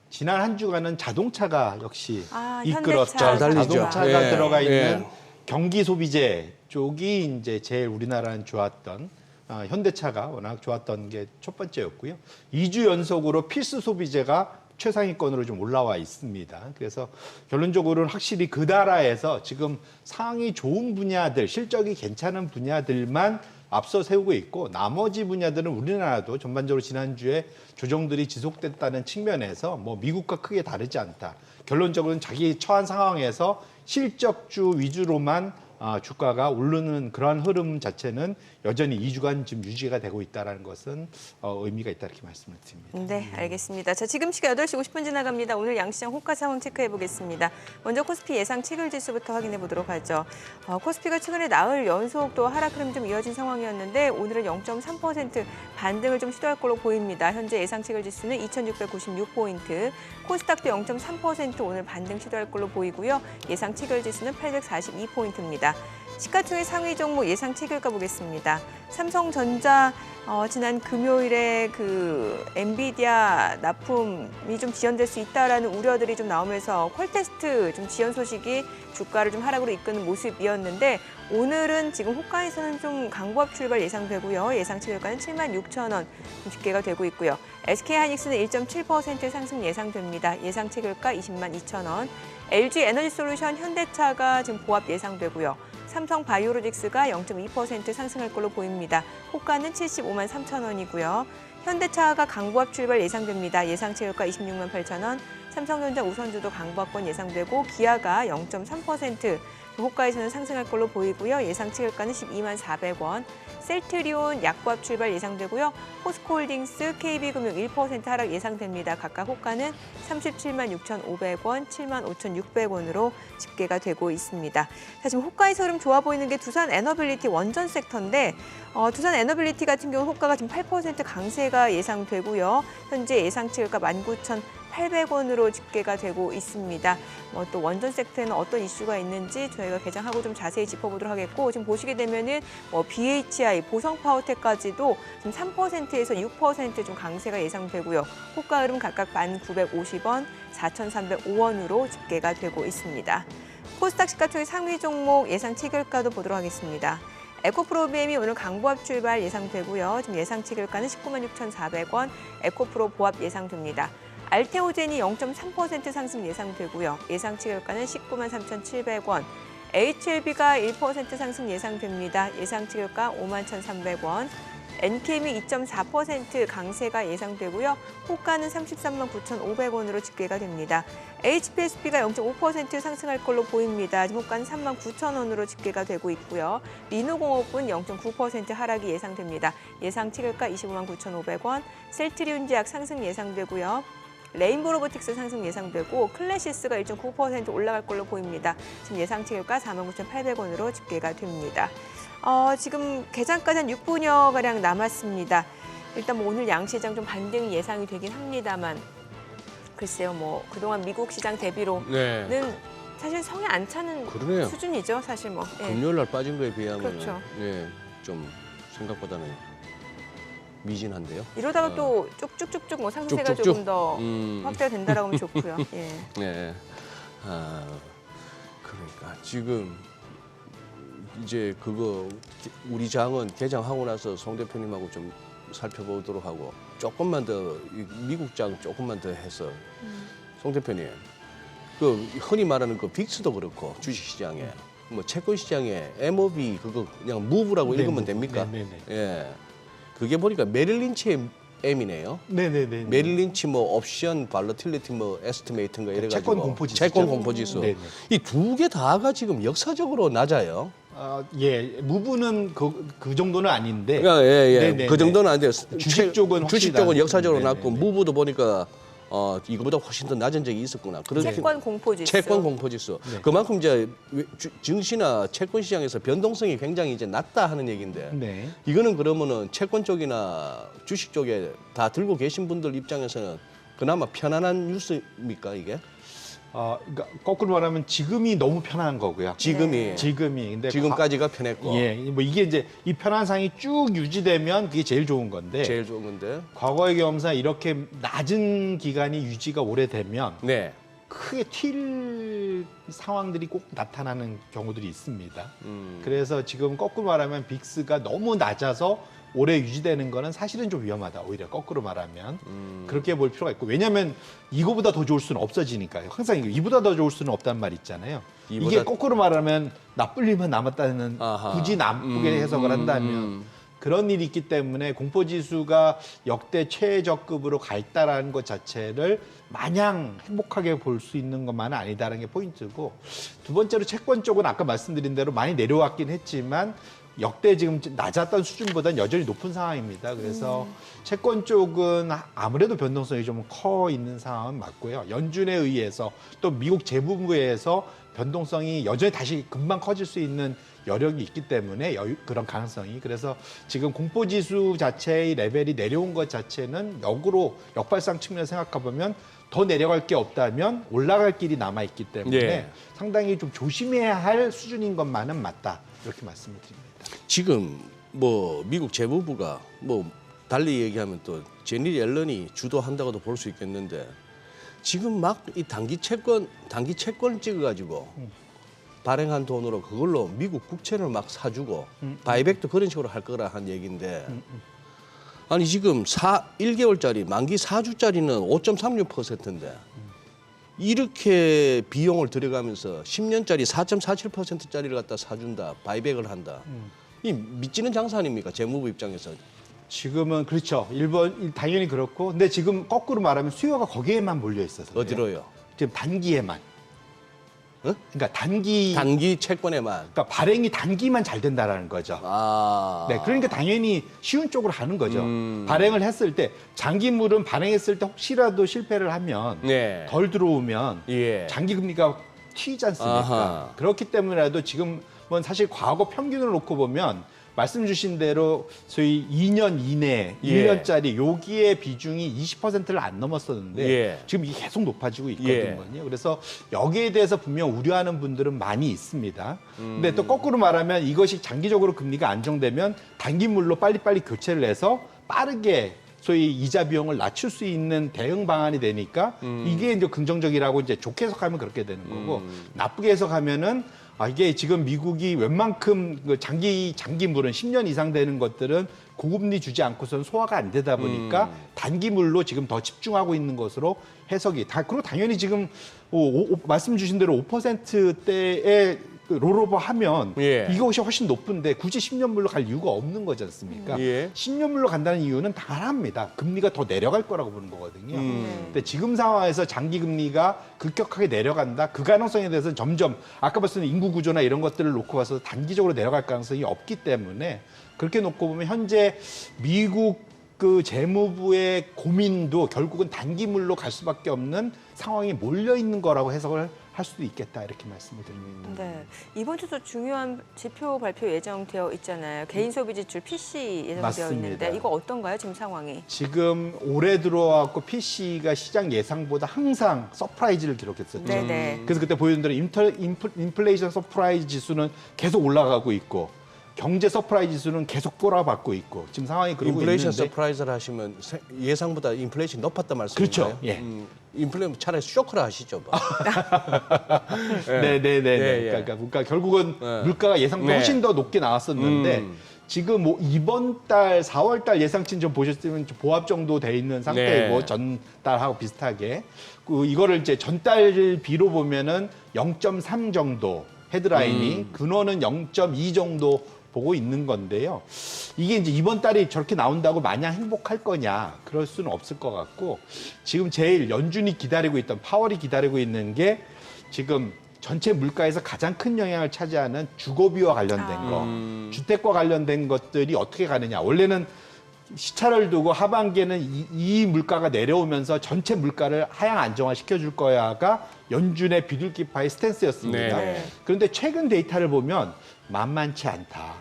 지난 한 주간은 자동차가 역시 이끌었죠. 현대차, 잘 달리죠. 자동차가 예, 들어가 있는 예. 경기 소비재 쪽이 이제 제일 우리나라는 좋았던 현대차가 워낙 좋았던 게 첫 번째였고요. 2주 연속으로 필수 소비재가 최상위권으로 좀 올라와 있습니다. 그래서 결론적으로는 확실히 그 나라에서 지금 상황이 좋은 분야들, 실적이 괜찮은 분야들만 앞서 세우고 있고 나머지 분야들은 우리나라도 전반적으로 지난주에 조정들이 지속됐다는 측면에서 뭐 미국과 크게 다르지 않다. 결론적으로는 자기 처한 상황에서 실적주 위주로만 주가가 오르는 그러한 흐름 자체는 여전히 2주간 지금 유지가 되고 있다는 것은 의미가 있다 이렇게 말씀을 드립니다. 네, 알겠습니다. 자, 지금 시각 8시 50분 지나갑니다. 오늘 양시장 호가 상황 체크해 보겠습니다. 먼저 코스피 예상 체결 지수부터 확인해 보도록 하죠. 코스피가 최근에 나흘 연속 또 하락 흐름이 좀 이어진 상황이었는데 오늘은 0.3% 반등을 좀 시도할 걸로 보입니다. 현재 예상 체결 지수는 2,696포인트, 코스닥도 0.3% 오늘 반등 시도할 걸로 보이고요. 예상 체결 지수는 842포인트입니다. 시가총액 상위 종목 예상 체결가 보겠습니다. 삼성전자 지난 금요일에 그 엔비디아 납품이 좀 지연될 수 있다라는 우려들이 좀 나오면서 퀄테스트 좀 지연 소식이 주가를 좀 하락으로 이끄는 모습이었는데 오늘은 지금 호가에서는 좀 강보합 출발 예상되고요. 예상 체결가는 76,000원 집계가 되고 있고요. SK하이닉스는 1.7% 상승 예상됩니다. 예상 체결가 202,000원. LG에너지솔루션, 현대차가 지금 보합 예상되고요. 삼성 바이오로직스가 0.2% 상승할 걸로 보입니다. 호가는 75만 3천 원이고요. 현대차가 강보합 출발 예상됩니다. 예상 체결가 26만 8천 원. 삼성전자 우선주도 강보합권 예상되고 기아가 0.3% 호가에서는 상승할 걸로 보이고요. 예상 체결가는 12만 400원. 셀트리온 약보합 출발 예상되고요. 포스코홀딩스, KB금융 1% 하락 예상됩니다. 각각 호가는 37만 6,500원, 7만 5,600원으로 집계가 되고 있습니다. 자, 지금 호가에서 흐름 좋아 보이는 게 두산 에너빌리티 원전 섹터인데 두산 에너빌리티 같은 경우 호가가 지금 8% 강세가 예상되고요. 현재 예상 체결가 19,800원으로 집계가 되고 있습니다. 또 원전 섹터에는 어떤 이슈가 있는지 저희가 개장하고 좀 자세히 짚어보도록 하겠고 지금 보시게 되면은 BHI, 보성파워텍까지도 지금 3%에서 6% 좀 강세가 예상되고요. 호가 흐름 각각 1,950원, 4,305원으로 집계가 되고 있습니다. 코스닥 시가총액 상위 종목 예상 체결가도 보도록 하겠습니다. 에코프로비엠이 오늘 강보합 출발 예상되고요. 지금 예상 체결가는 19만 6,400원, 에코프로 보합 예상됩니다. 알테오젠이 0.3% 상승 예상되고요. 예상 체결가는 19만 3,700원. HLB가 1% 상승 예상됩니다. 예상 체결가 5만 1,300원. 엔캠이 2.4% 강세가 예상되고요. 호가는 33만 9,500원으로 집계가 됩니다. HPSB가 0.5% 상승할 걸로 보입니다. 지금 호가는 3만 9,000원으로 집계가 되고 있고요. 리노공업은 0.9% 하락이 예상됩니다. 예상 체결가 25만 9,500원. 셀트리온제약 상승 예상되고요. 레인보로보틱스 상승 예상되고 클래시스가 1.9% 올라갈 걸로 보입니다. 지금 예상 체결가 49,800원으로 집계가 됩니다. 지금 개장까지 한 6분여가량 남았습니다. 일단 오늘 양시장 좀 반등이 예상이 되긴 합니다만 글쎄요, 그동안 미국 시장 대비로는 사실 성에 안 차는 그러네요. 수준이죠, 사실 뭐. 예. 금요일 날 빠진 거에 비하면 그렇죠. 예, 좀 생각보다는 미진한데요. 이러다가 또 쭉쭉쭉쭉 뭐 상승세가 쭉쭉쭉. 조금 더 확대가 된다라고 하면 좋고요. 예. 네. 아, 그러니까 지금 이제 그거 우리 장은 개장하고 나서 송 대표님하고 좀 살펴보도록 하고 조금만 더 미국 장 조금만 더 해서 송 대표님 그 흔히 말하는 그 빅스도 그렇고 주식시장에 뭐 채권 시장에 MOB 그거 그냥 무브라고 네, 읽으면 무브. 됩니까? 네네네. 예. 그게 보니까 메릴 린치의 M이네요. 네네네. 메릴 린치 뭐 옵션 발러틸리티 뭐 에스티메이트인가 이래 가지고 채권 공포지수. 채권 공포지수. 네네. 이 두 개 다가 지금 역사적으로 낮아요. 예, 무브는 그 정도는 아닌데. 예. 네네네. 그 정도는 안 돼요. 주식 쪽은 주식 확실히 쪽은 낮- 역사적으로 네네네. 낮고 무브도 보니까 이거보다 훨씬 더 낮은 적이 있었구나. 그런 채권 공포지수. 채권 공포지수. 네. 그만큼 이제 증시나 채권 시장에서 변동성이 굉장히 이제 낮다 하는 얘기인데. 네. 이거는 그러면은 채권 쪽이나 주식 쪽에 다 들고 계신 분들 입장에서는 그나마 편안한 뉴스입니까 이게? 그러니까 거꾸로 말하면 지금이 너무 편한 거고요. 지금이 네. 지금이. 근데 지금까지가 편했고 예, 뭐 이게 이제 이 편한 상이 쭉 유지되면 그게 제일 좋은 건데. 제일 좋은 건데. 과거의 경험상 이렇게 낮은 기간이 유지가 오래되면 네. 크게 튈 상황들이 꼭 나타나는 경우들이 있습니다. 그래서 지금 거꾸로 말하면 빅스가 너무 낮아서 오래 유지되는 거는 사실은 좀 위험하다. 오히려 거꾸로 말하면 그렇게 볼 필요가 있고 왜냐하면 이거보다 더 좋을 수는 없어지니까요. 항상 이보다 더 좋을 수는 없다는 말 있잖아요. 이게 거꾸로 말하면 나쁠 일만 남았다는 아하. 굳이 나쁘게 해석을 한다면 그런 일이 있기 때문에 공포지수가 역대 최저급으로 가 있다라는 것 자체를 마냥 행복하게 볼 수 있는 것만은 아니다라는 게 포인트고 두 번째로 채권 쪽은 아까 말씀드린 대로 많이 내려왔긴 했지만 역대 지금 낮았던 수준보다는 여전히 높은 상황입니다. 그래서 채권 쪽은 아무래도 변동성이 좀 커 있는 상황은 맞고요. 연준에 의해서 또 미국 재무부에서 변동성이 여전히 다시 금방 커질 수 있는 여력이 있기 때문에 그런 가능성이 그래서 지금 공포지수 자체의 레벨이 내려온 것 자체는 역으로 역발상 측면에서 생각해보면 더 내려갈 게 없다면 올라갈 길이 남아 있기 때문에 예. 상당히 좀 조심해야 할 수준인 것만은 맞다 이렇게 말씀을 드립니다. 지금 뭐 미국 재무부가 뭐 달리 얘기하면 또 제니 옐런이 주도한다고도 볼 수 있겠는데 지금 막 이 단기 채권 찍어가지고 발행한 돈으로 그걸로 미국 국채를 막 사주고 바이백도 그런 식으로 할 거라 한 얘기인데 아니 지금 1개월짜리 만기 4주짜리는 5.36%인데 이렇게 비용을 들여가면서 10년짜리 4.47%짜리를 갖다 사준다 바이백을 한다 이 믿지는 장사 아닙니까 재무부 입장에서 지금은 그렇죠. 일본 당연히 그렇고 근데 지금 거꾸로 말하면 수요가 거기에만 몰려 있어서 그래요. 어디로요? 지금 단기에만. 어? 그러니까 단기 채권에만 그러니까 발행이 단기만 잘 된다라는 거죠. 아 네, 그러니까 당연히 쉬운 쪽으로 가는 거죠. 발행을 했을 때 장기물은 발행했을 때 혹시라도 실패를 하면 네. 덜 들어오면 예. 장기 금리가 튀지 않습니까? 아하. 그렇기 때문에라도 지금은 사실 과거 평균을 놓고 보면 말씀 주신 대로 소위 2년 이내, 예. 1년짜리 여기에 비중이 20%를 안 넘었었는데 예. 지금 이게 계속 높아지고 있거든요. 그래서 여기에 대해서 분명 우려하는 분들은 많이 있습니다. 근데 또 거꾸로 말하면 이것이 장기적으로 금리가 안정되면 단기물로 빨리빨리 교체를 해서 빠르게 소위 이자 비용을 낮출 수 있는 대응 방안이 되니까 이게 이제 긍정적이라고 이제 좋게 해석하면 그렇게 되는 거고 나쁘게 해석하면은 이게 지금 미국이 웬만큼 그 장기물은 10년 이상 되는 것들은 고금리 주지 않고서는 소화가 안 되다 보니까 단기물로 지금 더 집중하고 있는 것으로 해석이 그리고 당연히 지금 말씀 주신 대로 5%대의 롤오버 하면 예. 이것이 훨씬 높은데 굳이 10년물로 갈 이유가 없는 거지 않습니까? 예. 10년물로 간다는 이유는 단합니다. 금리가 더 내려갈 거라고 보는 거거든요. 근데 지금 상황에서 장기 금리가 급격하게 내려간다. 그 가능성에 대해서는 점점 아까 말씀드린 인구 구조나 이런 것들을 놓고 봐서 단기적으로 내려갈 가능성이 없기 때문에 그렇게 놓고 보면 현재 미국 그 재무부의 고민도 결국은 단기물로 갈 수밖에 없는 상황이 몰려 있는 거라고 해석을 할 수도 있겠다 이렇게 말씀을 드립니다. 네, 이번 주도 중요한 지표 발표 예정되어 있잖아요. 개인 소비 지출 PC 예정되어 맞습니다. 있는데 이거 어떤가요, 지금 상황이? 지금 올해 들어왔고 PC가 시장 예상보다 항상 서프라이즈를 기록했었죠. 네네. 그래서 그때 보여준 대로 인플레이션 서프라이즈 지수는 계속 올라가고 있고 경제 서프라이즈 지수는 계속 꼬라박고 있고 지금 상황이 그러고 인플레이션 있는데 서프라이즈를 하시면 예상보다 인플레이션이 높았단 말씀인가요? 그렇죠. 예. 인플레이션 차라리 쇼크를 하시죠. 뭐. 네네네. 예, 예. 그러니까 결국은 네. 물가가 예상보다 네. 훨씬 더 높게 나왔었는데 지금 뭐 이번 달 4월 달 예상치는 좀 보셨으면 좀 보합 정도 돼 있는 상태이고 네. 전달하고 비슷하게 이거를 이제 전달 비로 보면은 0.3 정도 헤드라인이 근원은 0.2 정도 보고 있는 건데요. 이게 이제 이번 달이 저렇게 나온다고 마냥 행복할 거냐? 그럴 수는 없을 것 같고 지금 제일 연준이 기다리고 있던 파월이 기다리고 있는 게 지금 전체 물가에서 가장 큰 영향을 차지하는 주거비와 관련된 거, 주택과 관련된 것들이 어떻게 가느냐. 원래는 시차를 두고 하반기에는 이 물가가 내려오면서 전체 물가를 하향 안정화 시켜줄 거야가 연준의 비둘기파의 스탠스였습니다. 네. 그런데 최근 데이터를 보면 만만치 않다.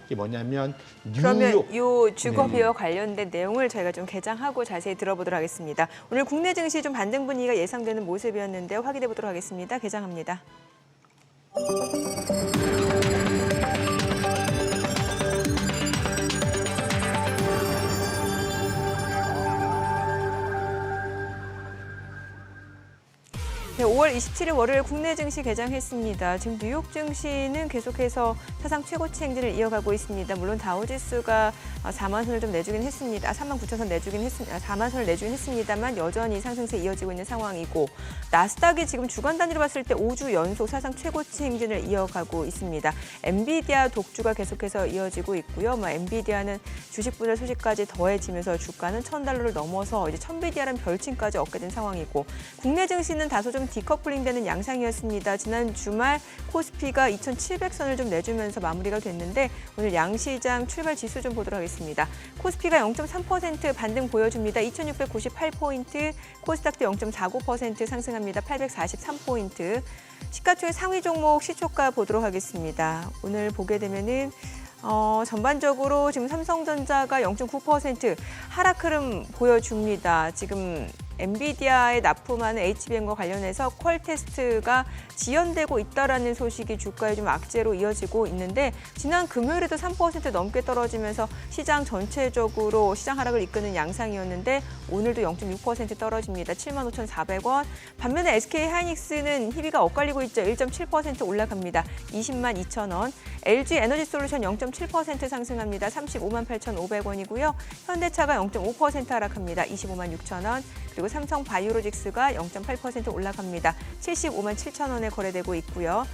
이게 뭐냐면 그러면 뉴욕 이 주거비와 관련된 내용을 저희가 좀 개장하고 자세히 들어보도록 하겠습니다. 오늘 국내 증시 좀 반등 분위기가 예상되는 모습이었는데요. 확인해 보도록 하겠습니다. 개장합니다. 네, 5월 27일 월요일 국내 증시 개장했습니다. 지금 뉴욕 증시는 계속해서 사상 최고치 행진을 이어가고 있습니다. 물론 다우지수가 4만 선을 좀 내주긴 했습니다. 4만 9천 선 내주긴 했습니다. 4만 선을 내주긴 했습니다만 여전히 상승세 이어지고 있는 상황이고 나스닥이 지금 주간 단위로 봤을 때 5주 연속 사상 최고치 행진을 이어가고 있습니다. 엔비디아 독주가 계속해서 이어지고 있고요. 엔비디아는 주식 분할 소식까지 더해지면서 주가는 $1,000를 넘어서 이제 천비디아라는 별칭까지 얻게 된 상황이고 국내 증시는 다소 좀 디커플링되는 양상이었습니다. 지난 주말 코스피가 2,700선을 좀 내주면서 마무리가 됐는데 오늘 양시장 출발 지수 좀 보도록 하겠습니다. 코스피가 0.3% 반등 보여줍니다. 2,698포인트, 코스닥도 0.49% 상승합니다. 843포인트. 시가총액 상위 종목 시초가 보도록 하겠습니다. 오늘 보게 되면은 전반적으로 지금 삼성전자가 0.9% 하락 흐름 보여줍니다. 지금 엔비디아에 납품하는 HBM과 관련해서 퀄 테스트가 지연되고 있다라는 소식이 주가에 좀 악재로 이어지고 있는데 지난 금요일에도 3% 넘게 떨어지면서 시장 전체적으로 시장 하락을 이끄는 양상이었는데 오늘도 0.6% 떨어집니다. 75,400원. 반면에 SK하이닉스는 희비가 엇갈리고 있죠. 1.7% 올라갑니다. 20만 2천원. LG 에너지솔루션 0.7% 상승합니다. 35만 8,500원이고요. 현대차가 0.5% 하락합니다. 25만 6천원. 그리고 삼성 바이오로직스가 0.8% 올라갑니다. 75만 7천원에 거래되고 있고요.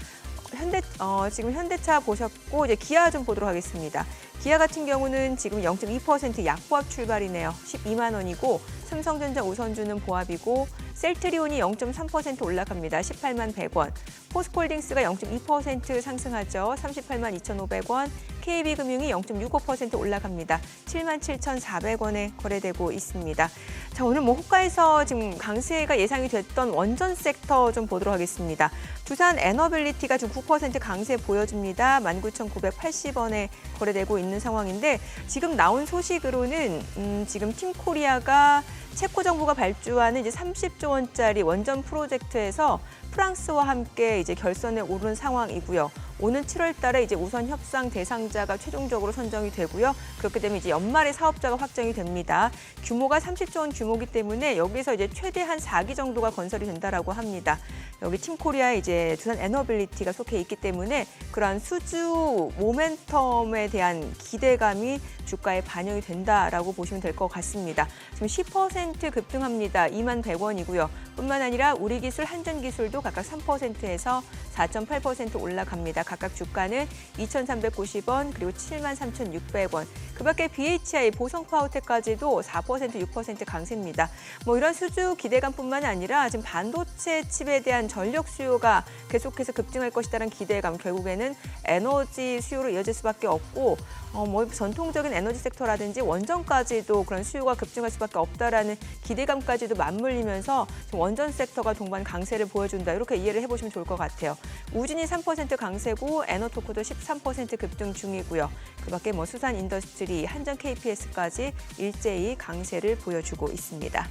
지금 현대차 보셨고 이제 기아 좀 보도록 하겠습니다. 기아 같은 경우는 지금 0.2% 약보합 출발이네요. 12만 원이고 삼성전자 우선주는 보합이고 셀트리온이 0.3% 올라갑니다. 18만 100원. 포스코홀딩스가 0.2% 상승하죠. 38만 2,500원. KB금융이 0.65% 올라갑니다. 7만 7,400원에 거래되고 있습니다. 자, 오늘 호가에서 지금 강세가 예상이 됐던 원전 섹터 좀 보도록 하겠습니다. 두산 에너빌리티가 지금 9% 강세 보여줍니다. 19,980원에 거래되고 있는 상황인데 지금 나온 소식으로는 지금 팀코리아가 체코 정부가 발주하는 이제 30조 원짜리 원전 프로젝트에서 프랑스와 함께 이제 결선에 오른 상황이고요. 오는 7월 달에 이제 우선 협상 대상자가 최종적으로 선정이 되고요. 그렇게 되면 이제 연말에 사업자가 확정이 됩니다. 규모가 30조 원 규모이기 때문에 여기서 이제 최대한 4기 정도가 건설이 된다라고 합니다. 여기 팀코리아에 이제 두산 에너빌리티가 속해 있기 때문에 그러한 수주 모멘텀에 대한 기대감이 주가에 반영이 된다라고 보시면 될 것 같습니다. 지금 10% 급등합니다. 2만 100원이고요. 뿐만 아니라 우리기술, 한전기술도 각각 3%에서 4.8% 올라갑니다. 각각 주가는 2,390원 그리고 73,600원. 그밖에 BHI, 보성파워텍까지도 4%, 6% 강세입니다. 뭐 이런 수주 기대감뿐만 아니라 지금 반도체 칩에 대한 전력 수요가 계속해서 급증할 것이라는 기대감, 결국에는 에너지 수요로 이어질 수밖에 없고 뭐 전통적인 에너지 섹터라든지 원전까지도 그런 수요가 급증할 수밖에 없다라는 기대감까지도 맞물리면서 지금 원전 섹터가 동반 강세를 보여준다. 이렇게 이해를 해보시면 좋을 것 같아요. 우진이 3% 강세고 에너토크도 13% 급등 중이고요. 그밖에 뭐 수산 인더스트리, 한전 KPS까지 일제히 강세를 보여주고 있습니다.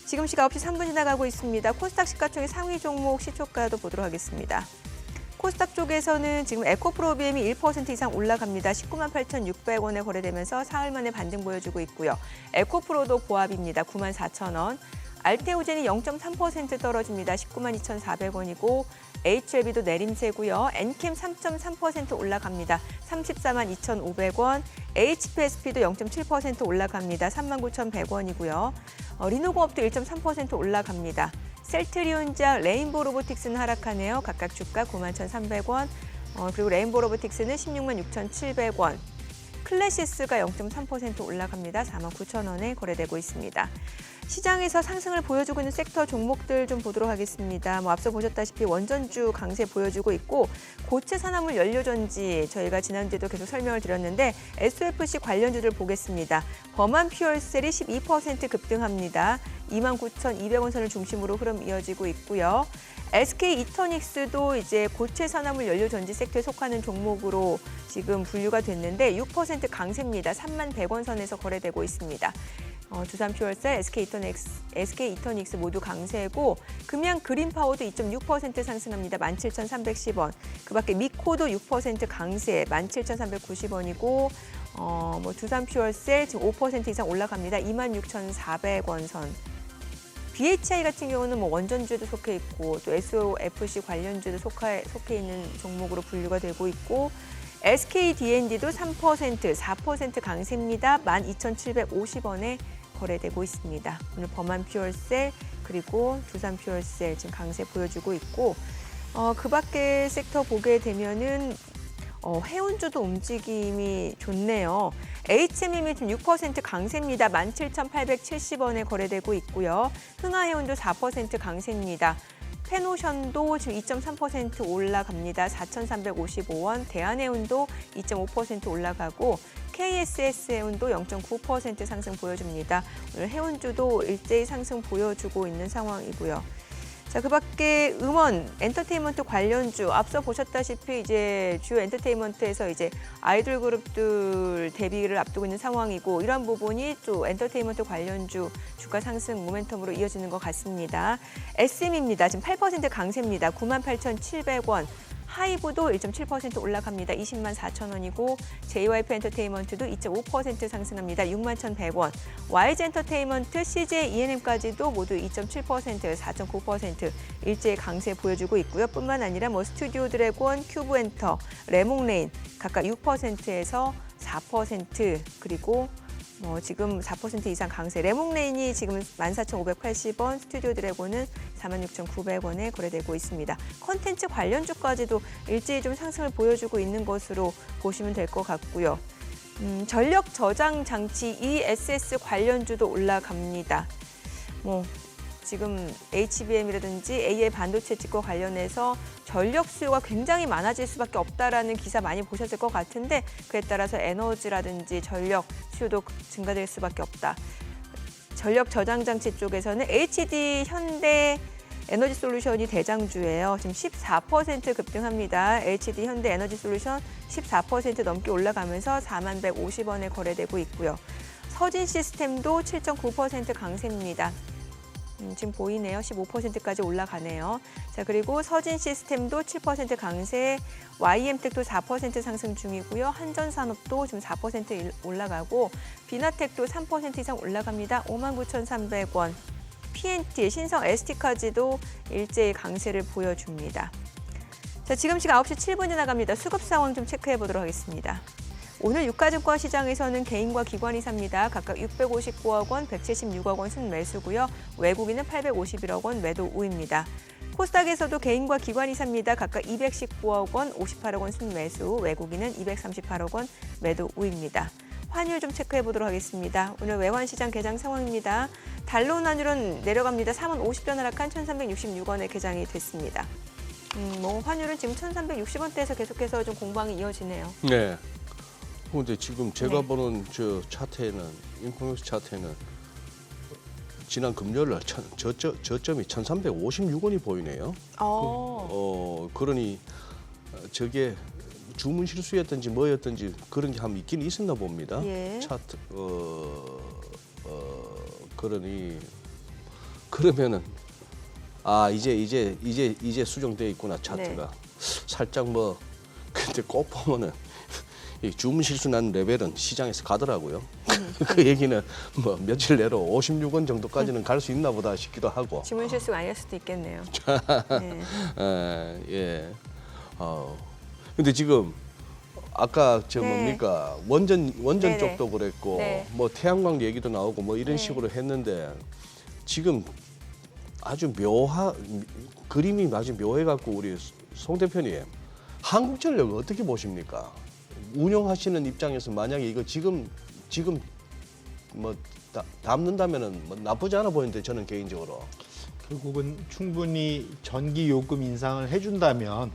지금 시각 9시 3분 지나가고 있습니다. 코스닥 시가총액 상위 종목 시초가도 보도록 하겠습니다. 코스닥 쪽에서는 지금 에코프로비엠이 1% 이상 올라갑니다. 198,600원에 거래되면서 사흘 만에 반등 보여주고 있고요. 에코프로도 보합입니다. 94,000원. 알테오젠이 0.3% 떨어집니다. 192,400원이고 HLB도 내림세고요. 엔캠 3.3% 올라갑니다. 342,500원. HPSP도 0.7% 올라갑니다. 39,100원이고요. 리노공업도 1.3% 올라갑니다. 셀트리온자, 레인보우 로보틱스는 하락하네요. 각각 주가 91,300원. 그리고 레인보우 로보틱스는 166,700원. 클래시스가 0.3% 올라갑니다. 49,000원에 거래되고 있습니다. 시장에서 상승을 보여주고 있는 섹터 종목들 좀 보도록 하겠습니다. 뭐 앞서 보셨다시피 원전주 강세 보여주고 있고 고체 산화물 연료전지 저희가 지난주에도 계속 설명을 드렸는데 SOFC 관련주들 보겠습니다. 범한 퓨얼셀이 12% 급등합니다. 29,200원 선을 중심으로 흐름 이어지고 있고요. SK 이터닉스도 이제 고체 산화물 연료 전지 섹터에 속하는 종목으로 지금 분류가 됐는데 6% 강세입니다. 31,100원 선에서 거래되고 있습니다. 두산퓨얼셀, SK 이터닉스 모두 강세고 금양 그린파워도 2.6% 상승합니다. 17,310원. 그밖에 미코도 6% 강세, 17,390원이고 뭐 두산퓨얼셀 지금 5% 이상 올라갑니다. 26,400원 선. BHI 같은 경우는 뭐 원전주에도 속해 있고 또 SOFC 관련주에도 속해 있는 종목으로 분류가 되고 있고 SKD&D도 3%, 4% 강세입니다. 12,750원에 거래되고 있습니다. 오늘 범한 퓨얼셀 그리고 두산 퓨얼셀 지금 강세 보여주고 있고 그 밖에 섹터 보게 되면은 해운주도 움직임이 좋네요. HMM이 지금 6% 강세입니다. 17,870원에 거래되고 있고요. 흥하해운도 4% 강세입니다. 페노션도 지금 2.3% 올라갑니다. 4,355원. 대한해운도 2.5% 올라가고 KSS해운도 0.9% 상승 보여줍니다. 오늘 해운주도 일제히 상승 보여주고 있는 상황이고요. 자, 그밖에 음원, 엔터테인먼트 관련주 앞서 보셨다시피 이제 주요 엔터테인먼트에서 이제 아이돌 그룹들 데뷔를 앞두고 있는 상황이고 이런 부분이 또 엔터테인먼트 관련주 주가 상승 모멘텀으로 이어지는 것 같습니다. SM입니다. 지금 8% 강세입니다. 98,700원. 하이브도 1.7% 올라갑니다. 204,000원이고 JYP 엔터테인먼트도 2.5% 상승합니다. 61,100원. YG 엔터테인먼트, CJ ENM까지도 모두 2.7%, 4.9% 일제히 강세 보여주고 있고요. 뿐만 아니라 뭐 스튜디오 드래곤, 큐브 엔터, 레몽레인 각각 6%에서 4% 그리고 지금 4% 이상 강세. 레몽레인이 지금 14,580원, 스튜디오 드래곤은 46,900원에 거래되고 있습니다. 컨텐츠 관련주까지도 일제히 좀 상승을 보여주고 있는 것으로 보시면 될 것 같고요. 전력 저장 장치 ESS 관련주도 올라갑니다. 지금 HBM이라든지 AI 반도체 칩과 관련해서 전력 수요가 굉장히 많아질 수밖에 없다라는 기사 많이 보셨을 것 같은데 그에 따라서 에너지라든지 전력 수요도 증가될 수밖에 없다. 전력 저장 장치 쪽에서는 HD 현대 에너지 솔루션이 대장주예요. 지금 14% 급등합니다. HD 현대 에너지 솔루션 14% 넘게 올라가면서 41,150원에 거래되고 있고요. 서진 시스템도 7.9% 강세입니다. 지금 보이네요. 15%까지 올라가네요. 자, 그리고 서진 시스템도 7% 강세, YM텍도 4% 상승 중이고요. 한전산업도 지금 4% 올라가고 비나텍도 3% 이상 올라갑니다. 59,300원. PNT, 신성 ST까지도 일제히 강세를 보여줍니다. 자, 지금 시각 9시 7분 지나갑니다. 수급 상황 좀 체크해 보도록 하겠습니다. 오늘 유가증권 시장에서는 개인과 기관이 삽니다. 각각 659억 원, 176억 원 순매수고요. 외국인은 851억 원 매도 우입니다. 코스닥에서도 개인과 기관이 삽니다. 각각 219억 원, 58억 원 순매수, 외국인은 238억 원 매도 우입니다. 환율 좀 체크해 보도록 하겠습니다. 오늘 외환시장 개장 상황입니다. 달러 환율은 내려갑니다. 3원 50전 하락한 1,366원에 개장이 됐습니다. 환율은 지금 1,360원대에서 계속해서 좀 공방이 이어지네요. 네. 그런데 지금 제가 네. 보는 저 차트에는 인포맥스 차트에는 지난 금요일 날 저점이 1,356원이 보이네요. 그러니 저게 주문 실수였든지 뭐였든지 그런 게 한번 있긴 있었나 봅니다. 예. 차트 그러면은 이제 수정돼 있구나 차트가. 네. 살짝 근데 꼭 보면은 이 주문 실수 난 레벨은 시장에서 가더라고요. 그 얘기는 며칠 내로 56원 정도까지는 갈 수 있나 보다 싶기도 하고. 지문 실수가 아닐 수도 있겠네요. 네. 예. 근데 지금 아까 네. 뭡니까 원전 네네. 쪽도 그랬고 네. 태양광 얘기도 나오고 이런 네. 식으로 했는데 지금 아주 그림이 아주 묘해갖고 우리 송 대표님 한국전력 어떻게 보십니까? 운영하시는 입장에서 만약에 이거 지금 담는다면은 나쁘지 않아 보이는데 저는 개인적으로. 결국은 충분히 전기 요금 인상을 해준다면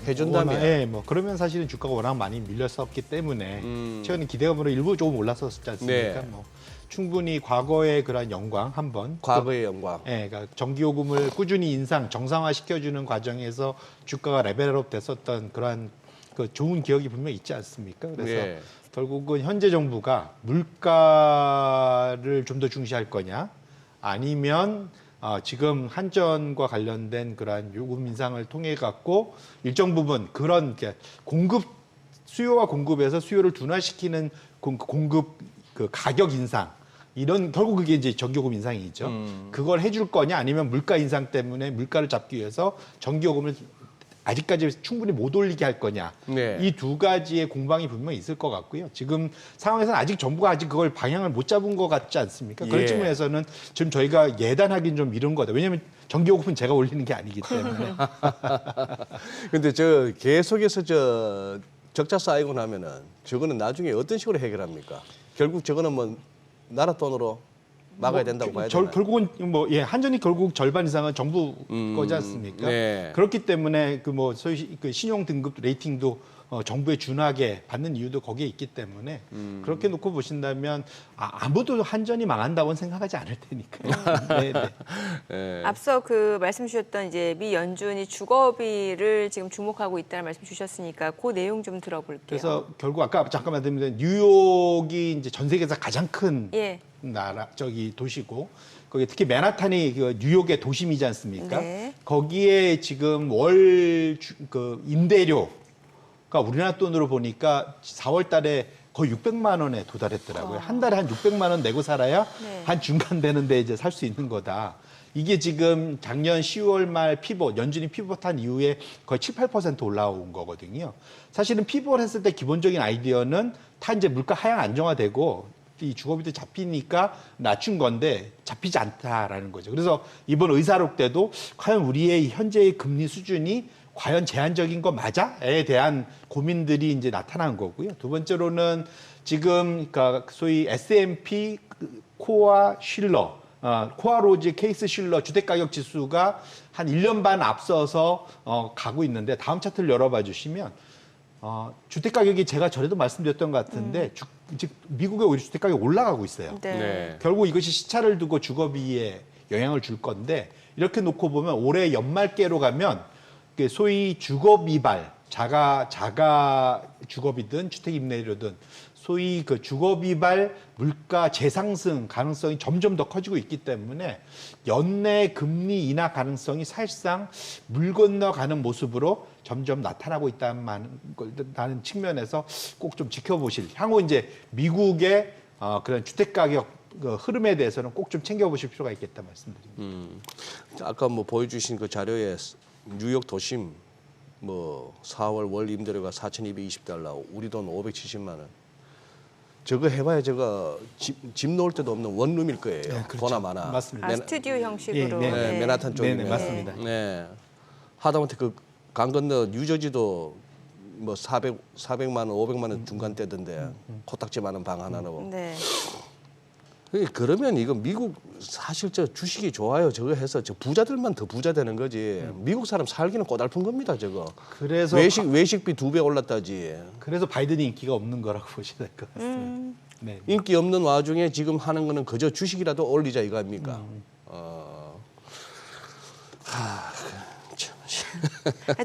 그러면 사실은 주가가 워낙 많이 밀렸었기 때문에 최근에 기대감으로 일부 조금 올랐었지 않습니까? 네. 충분히 과거의 그런 영광 한번 과거의 영광. 그러니까 전기 요금을 꾸준히 정상화 시켜주는 과정에서 주가가 레벨업 됐었던 그러한 그 좋은 기억이 분명 있지 않습니까? 그래서 네. 결국은 현재 정부가 물가를 좀 더 중시할 거냐, 아니면 지금 한전과 관련된 그러한 요금 인상을 통해 갖고 일정 부분 그런 수요와 공급에서 수요를 둔화시키는 공급 그 가격 인상, 이런 결국 그게 이제 전기요금 인상이죠. 그걸 해줄 거냐, 아니면 물가 인상 때문에 물가를 잡기 위해서 전기요금을 아직까지 충분히 못 올리게 할 거냐. 네. 이 두 가지의 공방이 분명히 있을 것 같고요. 지금 상황에서는 아직 정부가 그걸 방향을 못 잡은 것 같지 않습니까? 그런 예. 측면에서는 지금 저희가 예단하기는 좀 이른 거다. 왜냐하면 전기요금은 제가 올리는 게 아니기 때문에. 근데 계속해서 적자 쌓이고 나면은 저거는 나중에 어떤 식으로 해결합니까? 결국 저거는 나라 돈으로 막아야 된다고 봐야 되나요? 결국은 한전이 결국 절반 이상은 정부 거지 않습니까? 네. 그렇기 때문에 소위 신용 등급 레이팅도 정부에 준하게 받는 이유도 거기에 있기 때문에 그렇게 놓고 보신다면 아무도 한전이 망한다고는 생각하지 않을 테니까요. 네, 네. 네. 앞서 말씀 주셨던 이제 미 연준이 주거비를 지금 주목하고 있다는 말씀 주셨으니까 그 내용 좀 들어볼게요. 그래서 결국 아까 잠깐 말씀드린 뉴욕이 이제 전 세계에서 가장 큰 예. 도시고 거기 특히 맨하탄이 뉴욕의 도심이지 않습니까? 네. 거기에 지금 월 임대료가 우리나라 돈으로 보니까 4월 달에 거의 600만 원에 도달했더라고요. 한 달에 한 600만 원 내고 살아야 네. 한 중간 되는데 이제 살 수 있는 거다. 이게 지금 작년 10월 말 연준이 피벗한 이후에 거의 7, 8% 올라온 거거든요. 사실은 피벗했을 때 기본적인 아이디어는 이제 물가 하향 안정화되고 이 주거비도 잡히니까 낮춘 건데 잡히지 않다라는 거죠. 그래서 이번 의사록 때도 과연 우리의 현재의 금리 수준이 과연 제한적인 거 맞아?에 대한 고민들이 이제 나타난 거고요. 두 번째로는 지금 소위 S&P 코아 실러, 코아 로지 케이스 실러 주택가격 지수가 한 1년 반 앞서서 가고 있는데 다음 차트를 열어봐 주시면 주택가격이 제가 전에도 말씀드렸던 것 같은데 즉 미국의 오히려 주택가격이 올라가고 있어요. 네. 네. 결국 이것이 시차를 두고 주거비에 영향을 줄 건데 이렇게 놓고 보면 올해 연말께로 가면 소위 주거비발, 자가 주거비든 주택 임대료든 소위 주거비발 물가 재상승 가능성이 점점 더 커지고 있기 때문에 연내 금리 인하 가능성이 사실상 물 건너가는 모습으로 점점 나타나고 있다는 측면에서 꼭 좀 지켜보실, 향후 이제 미국의 그런 주택 가격 흐름에 대해서는 꼭 좀 챙겨보실 필요가 있겠다 말씀드립니다. 아까 보여주신 그 자료에 뉴욕 도심 4월 월 임대료가 4,220달러, 우리 돈 570만 원. 저거 해봐야 집 놓을 데도 없는 원룸일 거예요. 네, 그렇죠. 보나 마나. 맞습니다. 스튜디오 형식으로. 네, 맨하탄 쪽이면. 네, 맞습니다. 네. 하다못해 그 강 건너 뉴저지도 뭐 400만 원, 500만 원 중간대던데 코딱지만한 방 하나로. 네. 그러면 이거 미국 사실 저 주식이 좋아요. 저거 해서 저 부자들만 더 부자 되는 거지. 미국 사람 살기는 꼬달픈 겁니다. 저거. 그래서 외식비 2배 올랐다지. 그래서 바이든이 인기가 없는 거라고 보셔야 될 것 같습니다. 네. 인기 없는 와중에 지금 하는 거는 그저 주식이라도 올리자 이거 아닙니까?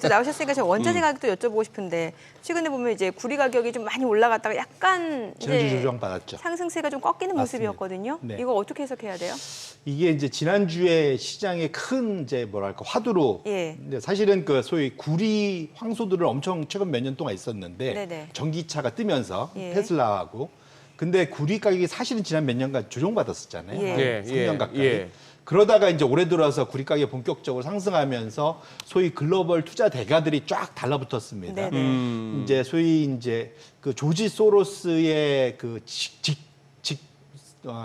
또 나오셨으니까 제가 원자재 가격도 여쭤보고 싶은데 최근에 보면 이제 구리 가격이 좀 많이 올라갔다가 약간 지난주 이제 조정 받았죠. 상승세가 좀 꺾이는 맞습니다. 모습이었거든요. 네. 이거 어떻게 해석해야 돼요? 이게 이제 지난주에 시장의 큰 이제 뭐랄까 화두로 예. 근데 사실은 그 소위 구리 황소들을 엄청 최근 몇 년 동안 있었는데 네네. 전기차가 뜨면서 예. 테슬라하고 근데 구리 가격이 사실은 지난 몇 년간 조정받았었잖아요. 예. 한 예, 3년 예, 가까이. 예. 그러다가 이제 올해 들어서 구리 가격이 본격적으로 상승하면서 소위 글로벌 투자 대가들이 쫙 달라붙었습니다. 네네. 이제 소위 이제 그 조지 소로스의 그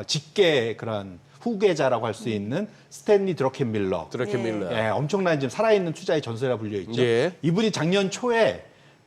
직계 그런 후계자라고 할 수 있는 스탠리 드러켄밀러. 드래켄밀러. 예, 엄청난 지금 살아있는 투자의 전설이라 불려 있죠. 예. 이분이 작년 초에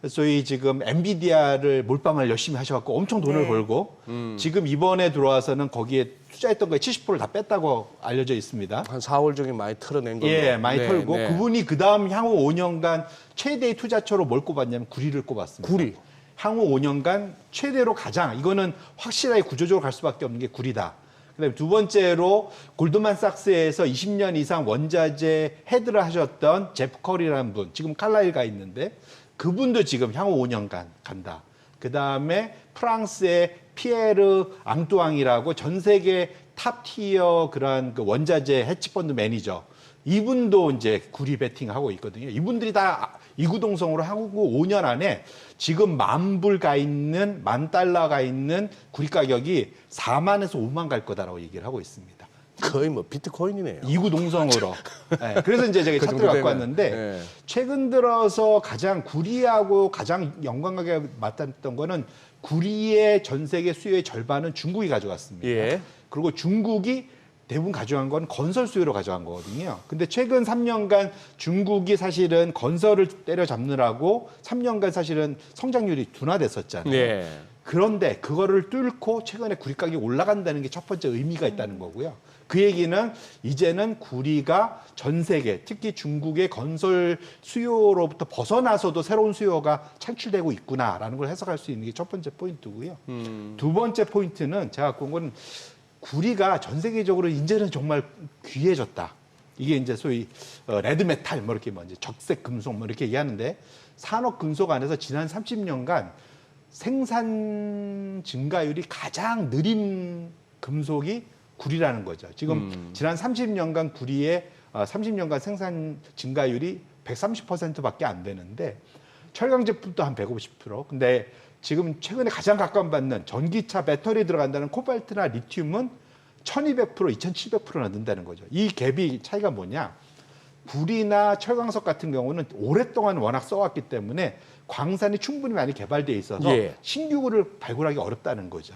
소위 지금 엔비디아를 몰빵을 열심히 하셔갖고 엄청 돈을 네. 벌고 지금 이번에 들어와서는 거기에 투자했던 거에 70%를 다 뺐다고 알려져 있습니다. 한 4월 중에 많이 털어낸 거예요. 예, 많이 털고 그분이 그 다음 향후 5년간 최대의 투자처로 뭘 꼽았냐면 구리를 꼽았습니다. 구리. 향후 5년간 최대로 가장 이거는 확실하게 구조적으로 갈 수밖에 없는 게 구리다. 그다음에 두 번째로 골드만삭스에서 20년 이상 원자재 헤드를 하셨던 제프 커리라는 분, 지금 칼라일 가 있는데 그분도 지금 향후 5년간 간다. 그다음에 프랑스의 피에르 앙뚜앙이라고 전 세계 탑티어 그런 그 원자재 헤지펀드 매니저. 이분도 이제 구리 베팅하고 있거든요. 이분들이 다 이구동성으로 하고 5년 안에 지금 $10,000가 있는 구리 가격이 4만에서 5만 갈 거다라고 얘기를 하고 있습니다. 거의 뭐 비트코인이네요. 이구동성으로. 네, 그래서 이제 제가 그 차트를 정도 갖고 되면. 왔는데 네. 최근 들어서 가장 구리하고 가장 연관관계가 맞닿았던 거는 구리의 전 세계 수요의 절반은 중국이 가져갔습니다. 예. 그리고 중국이 대부분 가져간 건 건설 수요로 가져간 거거든요. 근데 최근 3년간 중국이 사실은 건설을 때려잡느라고 3년간 사실은 성장률이 둔화됐었잖아요. 예. 그런데 그거를 뚫고 최근에 구리 가격이 올라간다는 게 첫 번째 의미가 있다는 거고요. 그 얘기는 이제는 구리가 전 세계, 특히 중국의 건설 수요로부터 벗어나서도 새로운 수요가 창출되고 있구나라는 걸 해석할 수 있는 게 첫 번째 포인트고요. 두 번째 포인트는 제가 갖고 온 건 구리가 전 세계적으로 이제는 정말 귀해졌다. 이게 이제 소위 레드메탈 뭐 이렇게 뭐 이제 적색 금속 뭐 이렇게 얘기하는데 산업 금속 안에서 지난 30년간 생산 증가율이 가장 느린 금속이 구리라는 거죠. 지금 지난 30년간 구리의 30년간 생산 증가율이 130%밖에 안 되는데 철강 제품도 한 150%. 근데 지금 최근에 가장 각광받는 전기차 배터리 들어간다는 코발트나 리튬은 1200%, 2700%나 는다는 거죠. 이 갭이 차이가 뭐냐? 구리나 철광석 같은 경우는 오랫동안 워낙 써왔기 때문에 광산이 충분히 많이 개발돼 있어서 예. 신규를 발굴하기 어렵다는 거죠.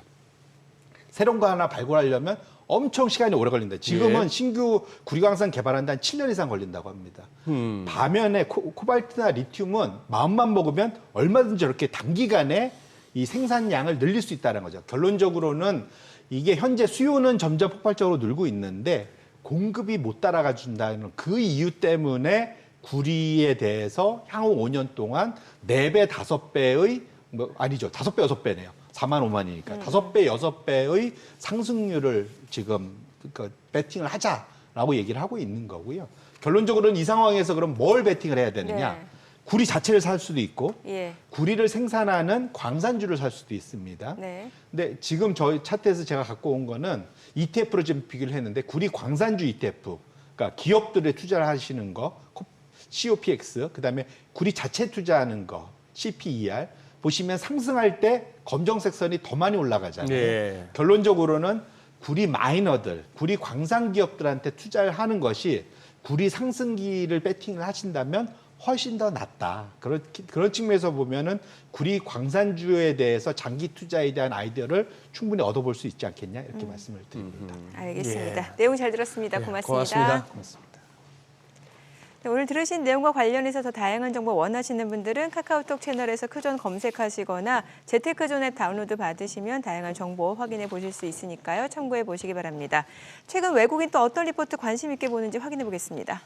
새로운 거 하나 발굴하려면 엄청 시간이 오래 걸린다. 지금은 예. 신규 구리광산 개발하는데 한 7년 이상 걸린다고 합니다. 반면에 코발트나 리튬은 마음만 먹으면 얼마든지 저렇게 단기간에 이 생산량을 늘릴 수 있다는 거죠. 결론적으로는 이게 현재 수요는 점점 폭발적으로 늘고 있는데 공급이 못 따라가 준다는 그 이유 때문에 구리에 대해서 향후 5년 동안 4배, 5배의 뭐 아니죠. 5배, 6배네요. 4만 5만이니까 5배, 6배의 상승률을 지금 그 배팅을 하자라고 얘기를 하고 있는 거고요. 결론적으로는 이 상황에서 그럼 뭘 배팅을 해야 되느냐? 네. 구리 자체를 살 수도 있고 예. 구리를 생산하는 광산주를 살 수도 있습니다. 네. 근데 지금 저희 차트에서 제가 갖고 온 거는 ETF로 좀 비교를 했는데 구리 광산주 ETF, 그러니까 기업들에 투자를 하시는 거, COPX, 그다음에 구리 자체 투자하는 거, CPER 보시면 상승할 때 검정색 선이 더 많이 올라가잖아요. 네. 결론적으로는 구리 마이너들, 구리 광산 기업들한테 투자를 하는 것이 구리 상승기를 배팅을 하신다면 훨씬 더 낫다. 그런 측면에서 보면은 구리 광산주에 대해서 장기 투자에 대한 아이디어를 충분히 얻어볼 수 있지 않겠냐 이렇게 말씀을 드립니다. 알겠습니다. 내용 잘 들었습니다. 예, 고맙습니다. 고맙습니다. 고맙습니다. 네, 오늘 들으신 내용과 관련해서 더 다양한 정보 원하시는 분들은 카카오톡 채널에서 크존 검색하시거나 재테크존 앱 다운로드 받으시면 다양한 정보 확인해 보실 수 있으니까요. 참고해 보시기 바랍니다. 최근 외국인 또 어떤 리포트 관심 있게 보는지 확인해 보겠습니다.